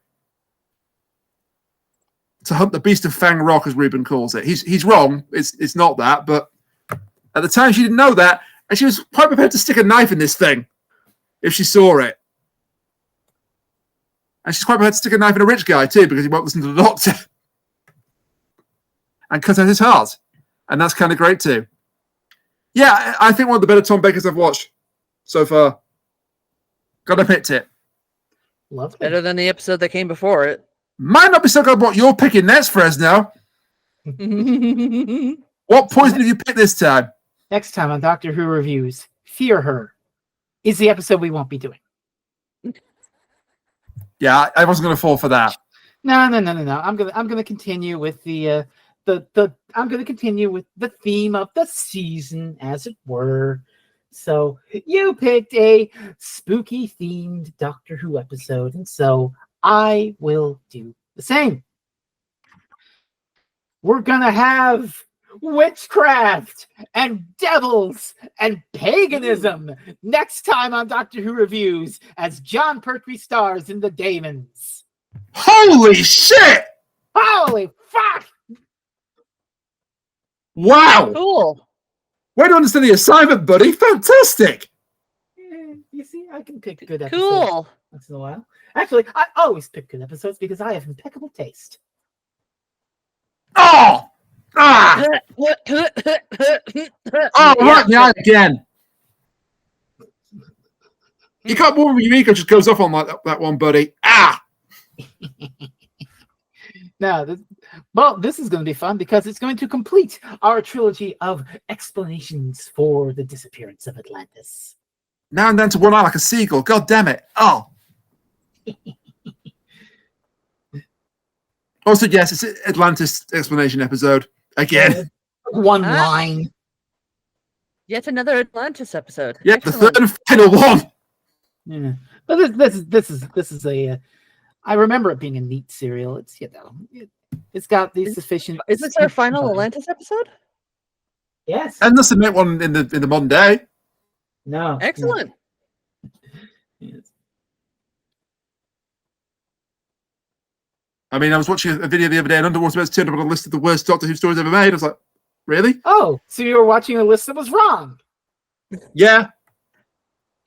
[SPEAKER 1] To hunt the beast of Fang Rock, as Ruben calls it. He's wrong. It's not that. But at the time, she didn't know that. And she was quite prepared to stick a knife in this thing if she saw it. And she's quite prepared to stick a knife in a rich guy, too, because he won't listen to the Doctor. And cut out his heart. And that's kind of great, too. Yeah, I think one of the better Tom Bakers I've watched so far. Gotta pick it.
[SPEAKER 2] Lovely.
[SPEAKER 3] Better than the episode that came before it.
[SPEAKER 1] Might not be so good what you're picking next, Frezno. What poison have you picked this time?
[SPEAKER 2] Next time on Doctor Who Reviews, Fear Her is the episode we won't be doing.
[SPEAKER 1] Yeah, I wasn't going to fall for that.
[SPEAKER 2] No. I'm gonna continue with the theme of the season, as it were. So you picked a spooky themed Doctor Who episode, and so I will do the same. We're gonna have witchcraft and devils and paganism next time on Doctor Who Reviews as John Pertwee stars in The Daemons.
[SPEAKER 1] Holy shit!
[SPEAKER 2] Holy fuck!
[SPEAKER 1] Wow!
[SPEAKER 3] Cool.
[SPEAKER 1] Way to understand the assignment, buddy. Fantastic!
[SPEAKER 2] You see, I can pick good episodes
[SPEAKER 3] Cool.
[SPEAKER 2] once in a while. Actually, I always pick good episodes because I have impeccable taste.
[SPEAKER 1] Oh! Ah! Oh,
[SPEAKER 3] Yeah.
[SPEAKER 1] right, yeah, again. You can't move your ego just goes off on like that one, buddy. Ah!
[SPEAKER 2] Now, this is going to be fun because it's going to complete our trilogy of explanations for the disappearance of Atlantis.
[SPEAKER 1] Now and then to one eye like a seagull. God damn it. Oh. Also, yes, it's an Atlantis explanation episode. Again.
[SPEAKER 2] One line.
[SPEAKER 3] Yet another Atlantis episode.
[SPEAKER 1] Yeah,
[SPEAKER 3] Excellent.
[SPEAKER 1] the third and final one.
[SPEAKER 2] Yeah. But this is a I remember it being a neat serial. It's it's got the sufficient.
[SPEAKER 3] Is this our final Atlantis episode?
[SPEAKER 2] Yes.
[SPEAKER 1] And they'll submit one in the modern day.
[SPEAKER 2] No.
[SPEAKER 3] Excellent.
[SPEAKER 2] Yes.
[SPEAKER 1] I mean, I was watching a video the other day and Underwater Birds turned up on a list of the worst Doctor Who stories ever made. I was like, really?
[SPEAKER 2] Oh, so you were watching a list that was wrong.
[SPEAKER 1] Yeah.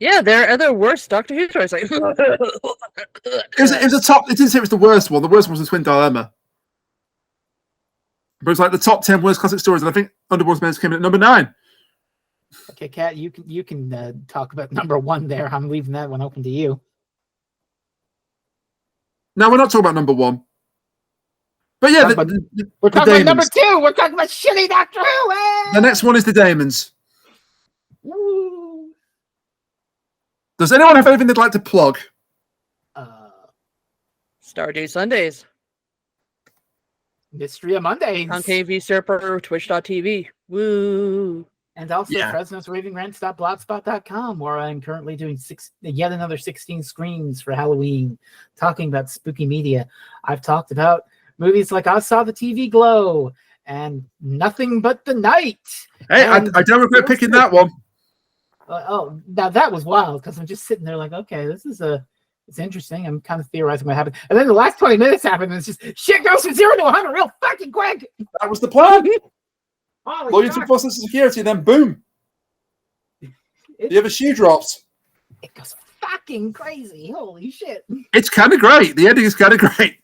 [SPEAKER 3] Yeah, there are other worse Doctor Who stories. Like,
[SPEAKER 1] It was a top. It didn't say it was the worst one. The worst one was the Twin Dilemma. But it's like the top 10 worst classic stories, and I think Underwater Birds came in at number 9.
[SPEAKER 2] Okay, Kat, you can talk about number 1 there. I'm leaving that one open to you.
[SPEAKER 1] No, we're not talking about number 1. But yeah,
[SPEAKER 2] We're talking about number 2. We're talking about shitty Doctor Who. Eh?
[SPEAKER 1] The next one is the Daemons.
[SPEAKER 2] Woo.
[SPEAKER 1] Does anyone have anything they'd like to plug?
[SPEAKER 3] Stardew Sundays.
[SPEAKER 2] Mystery of Mondays.
[SPEAKER 3] Concave Usurper, Twitch.tv. Woo.
[SPEAKER 2] And also
[SPEAKER 1] Yeah.
[SPEAKER 2] Frezno's ravingrants.blogspot.com, where I'm currently doing yet another 16 screens for Halloween, talking about spooky media. I've talked about movies like I Saw the TV Glow and Nothing But the Night.
[SPEAKER 1] Hey, I
[SPEAKER 2] And-
[SPEAKER 1] don't regret picking that one.
[SPEAKER 2] Now that was wild because I'm just sitting there like, okay, it's interesting. I'm kind of theorizing what happened. And then the last 20 minutes happened and it's just shit goes from 0 to 100 real fucking quick.
[SPEAKER 1] That was the plan.
[SPEAKER 2] Holy
[SPEAKER 1] Loyalty
[SPEAKER 2] fuck.
[SPEAKER 1] plus security, then boom. The other shoe drops.
[SPEAKER 2] It goes fucking crazy. Holy shit.
[SPEAKER 1] It's kind of great. The ending is kind of great.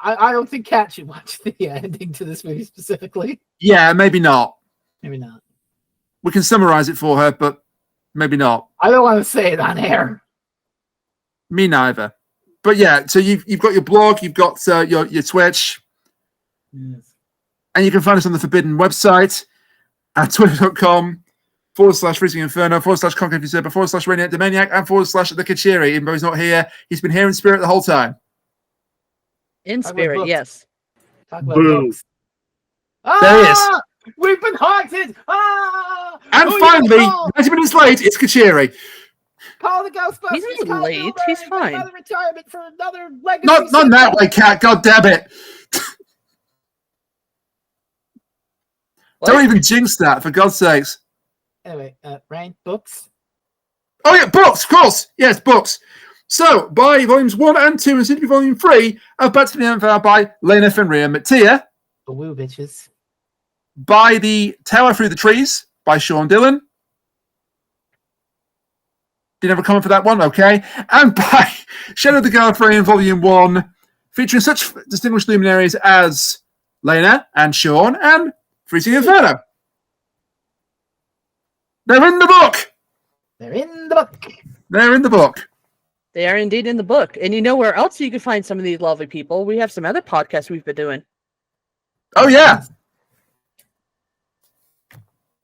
[SPEAKER 2] I don't think Kat should watch the ending to this movie specifically.
[SPEAKER 1] Yeah, maybe not.
[SPEAKER 2] Maybe not.
[SPEAKER 1] We can summarize it for her, but maybe not.
[SPEAKER 2] I don't want to say it on air.
[SPEAKER 1] Me neither. But yeah, so you've got your blog, you've got your Twitch,
[SPEAKER 2] Yes.
[SPEAKER 1] and you can find us on the Forbidden website at twitter.com/Freezing Inferno /Concave Usurper /Radiant Demaniac and /The Kachiri. Even though he's not here, he's been here in spirit the whole time.
[SPEAKER 3] In
[SPEAKER 2] Talk about
[SPEAKER 3] spirit,
[SPEAKER 2] books.
[SPEAKER 3] yes.
[SPEAKER 2] Talk about
[SPEAKER 1] Boo.
[SPEAKER 2] books.
[SPEAKER 1] There he is.
[SPEAKER 2] Ah! We've been haunted! Ah!
[SPEAKER 1] And
[SPEAKER 2] Who
[SPEAKER 1] finally,
[SPEAKER 2] you call?
[SPEAKER 1] 90 minutes late, it's Kachiri.
[SPEAKER 2] Call the Ghostbusters.
[SPEAKER 3] He's not
[SPEAKER 2] call
[SPEAKER 3] late,
[SPEAKER 2] Bill
[SPEAKER 3] he's
[SPEAKER 2] Murray,
[SPEAKER 3] fine.
[SPEAKER 2] Another retirement for another legacy.
[SPEAKER 1] Not that way, Cat. God damn it.
[SPEAKER 3] What?
[SPEAKER 1] Don't even jinx that, for God's sakes.
[SPEAKER 2] Anyway, Ryan, books.
[SPEAKER 1] Oh, yeah, books, of course. Yes, books. So, by volumes 1 and 2, and soon to be volume 3, of Back to the Empire by Lena Fenrir Mattia,
[SPEAKER 2] The woo bitches.
[SPEAKER 1] by The Tower Through the Trees by Sean Dillon. Didn't have a comment for that one, okay. And by Shadow of the Gallifreyan Volume 1, featuring such distinguished luminaries as Lena and Sean and Freezing Inferno. They're in the book.
[SPEAKER 2] They're in the book.
[SPEAKER 1] They're in the book.
[SPEAKER 3] They are indeed in the book. And you know where else you can find some of these lovely people? We have some other podcasts we've been doing.
[SPEAKER 1] Oh, yeah.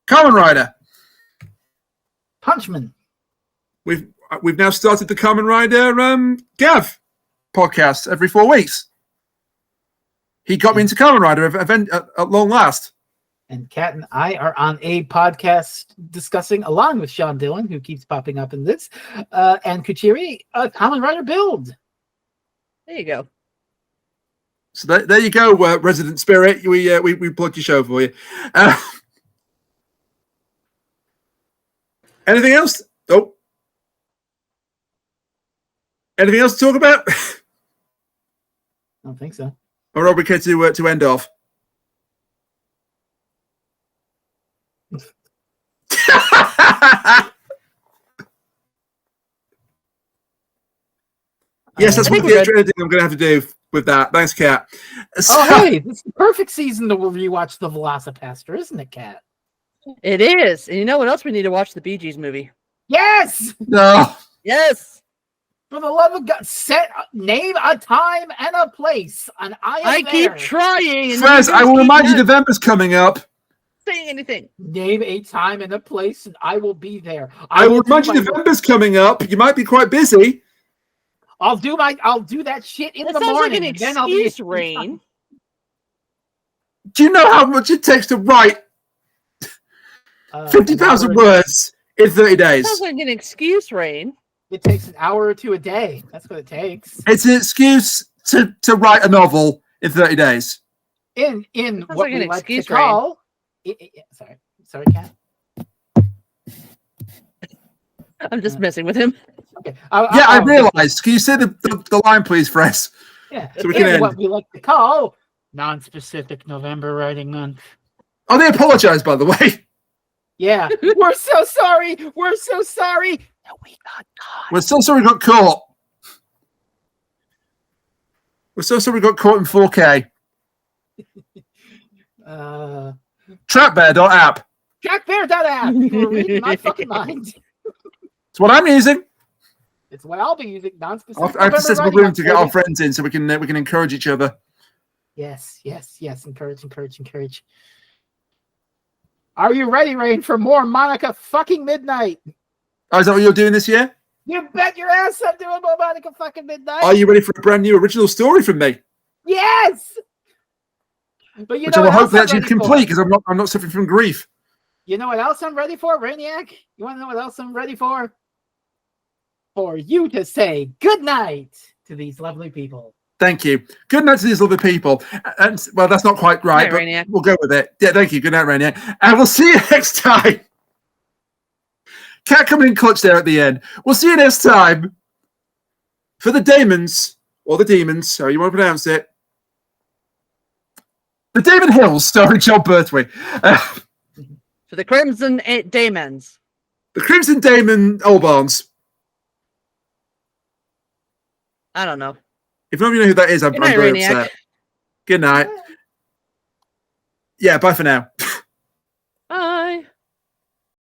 [SPEAKER 1] Kamen Rider.
[SPEAKER 2] Punchman.
[SPEAKER 1] We've now started the Kamen Rider Gav podcast every 4 weeks. He got me into Kamen Rider event at long last.
[SPEAKER 2] And Kat and I are on a podcast discussing, along with Sean Dillon, who keeps popping up in this, and Kuchiri, a Kamen Rider build.
[SPEAKER 3] There you go.
[SPEAKER 1] So there you go, Resident Spirit. We plugged your show for you. Anything else? Oh. Anything else to talk about?
[SPEAKER 2] I don't think so.
[SPEAKER 1] Or are we okay to end off? Yes, that's what the editing I'm going to have to do with that. Thanks, Kat.
[SPEAKER 2] Oh, hey, it's the perfect season to rewatch The Velocipaster, isn't it, Kat?
[SPEAKER 3] It is. And you know what else we need to watch? The Bee Gees movie.
[SPEAKER 2] Yes!
[SPEAKER 1] No.
[SPEAKER 3] Yes.
[SPEAKER 2] For the love of God, name a time and a place, and I
[SPEAKER 3] keep trying. And
[SPEAKER 1] Frez, I will remind you November's coming up.
[SPEAKER 3] Saying anything.
[SPEAKER 2] Name a time and a place, and I will be there.
[SPEAKER 1] I will remind you November's coming up. You might be quite busy.
[SPEAKER 2] I'll do that shit in
[SPEAKER 3] That
[SPEAKER 2] the
[SPEAKER 3] sounds
[SPEAKER 2] morning.
[SPEAKER 3] like an
[SPEAKER 2] and then I'll be
[SPEAKER 3] excuse, Rain.
[SPEAKER 1] Do you know how much it takes to write 50,000 words in 30 days?
[SPEAKER 3] Sounds like an excuse, Rain.
[SPEAKER 2] It takes an hour or two a day. That's what it takes.
[SPEAKER 1] It's an excuse to write a novel in 30 days.
[SPEAKER 2] In what
[SPEAKER 3] like
[SPEAKER 2] we
[SPEAKER 3] an
[SPEAKER 2] like to
[SPEAKER 3] excuse,
[SPEAKER 2] call... Sorry, Kat.
[SPEAKER 3] I'm just messing with him.
[SPEAKER 2] Okay.
[SPEAKER 1] I realised. Can you say the line, please, Frez?
[SPEAKER 2] Yeah.
[SPEAKER 1] So we can end.
[SPEAKER 2] What we like to call non-specific November writing month.
[SPEAKER 1] Oh, they apologise, by the way.
[SPEAKER 2] Yeah. We're so sorry. We're so sorry that we got caught.
[SPEAKER 1] We're so sorry we got caught. We're so sorry we got caught in 4K. Trapbear.app.
[SPEAKER 2] Trackbear.app. You were reading my fucking mind.
[SPEAKER 1] It's what I'm using.
[SPEAKER 2] It's what I'll be using. Non-specific.
[SPEAKER 1] I have to set up a room to get our friends in so we can encourage each other.
[SPEAKER 2] Yes. Encourage. Are you ready, Rain, for more Monica fucking Midnight?
[SPEAKER 1] Oh, is that what you're doing this year?
[SPEAKER 2] You bet your ass I'm doing more Monica fucking Midnight.
[SPEAKER 1] Are you ready for a brand new original story from me?
[SPEAKER 2] Yes. But
[SPEAKER 1] which I will hope that you complete because I'm not suffering from grief.
[SPEAKER 2] You know what else I'm ready for, Rainiac? You want to know what else I'm ready for? For you to say good night to these lovely people.
[SPEAKER 1] Thank you. Good night to these lovely people. And well, that's not quite right, but
[SPEAKER 3] Rainiac.
[SPEAKER 1] We'll go with it. Yeah, thank you. Good night, Rainiac. And we'll see you next time. Cat coming in clutch there at the end. We'll see you next time for the Damons, or the Demons, how you want to pronounce it. The Damon Hills, starring John Pertwee.
[SPEAKER 3] For the Crimson Daemons.
[SPEAKER 1] The Crimson Damon Olbarns.
[SPEAKER 3] I don't know.
[SPEAKER 1] If none of you know who that is, I'm
[SPEAKER 3] Good night,
[SPEAKER 1] very
[SPEAKER 3] Rainiac.
[SPEAKER 1] upset. Good night. Yeah, bye for now.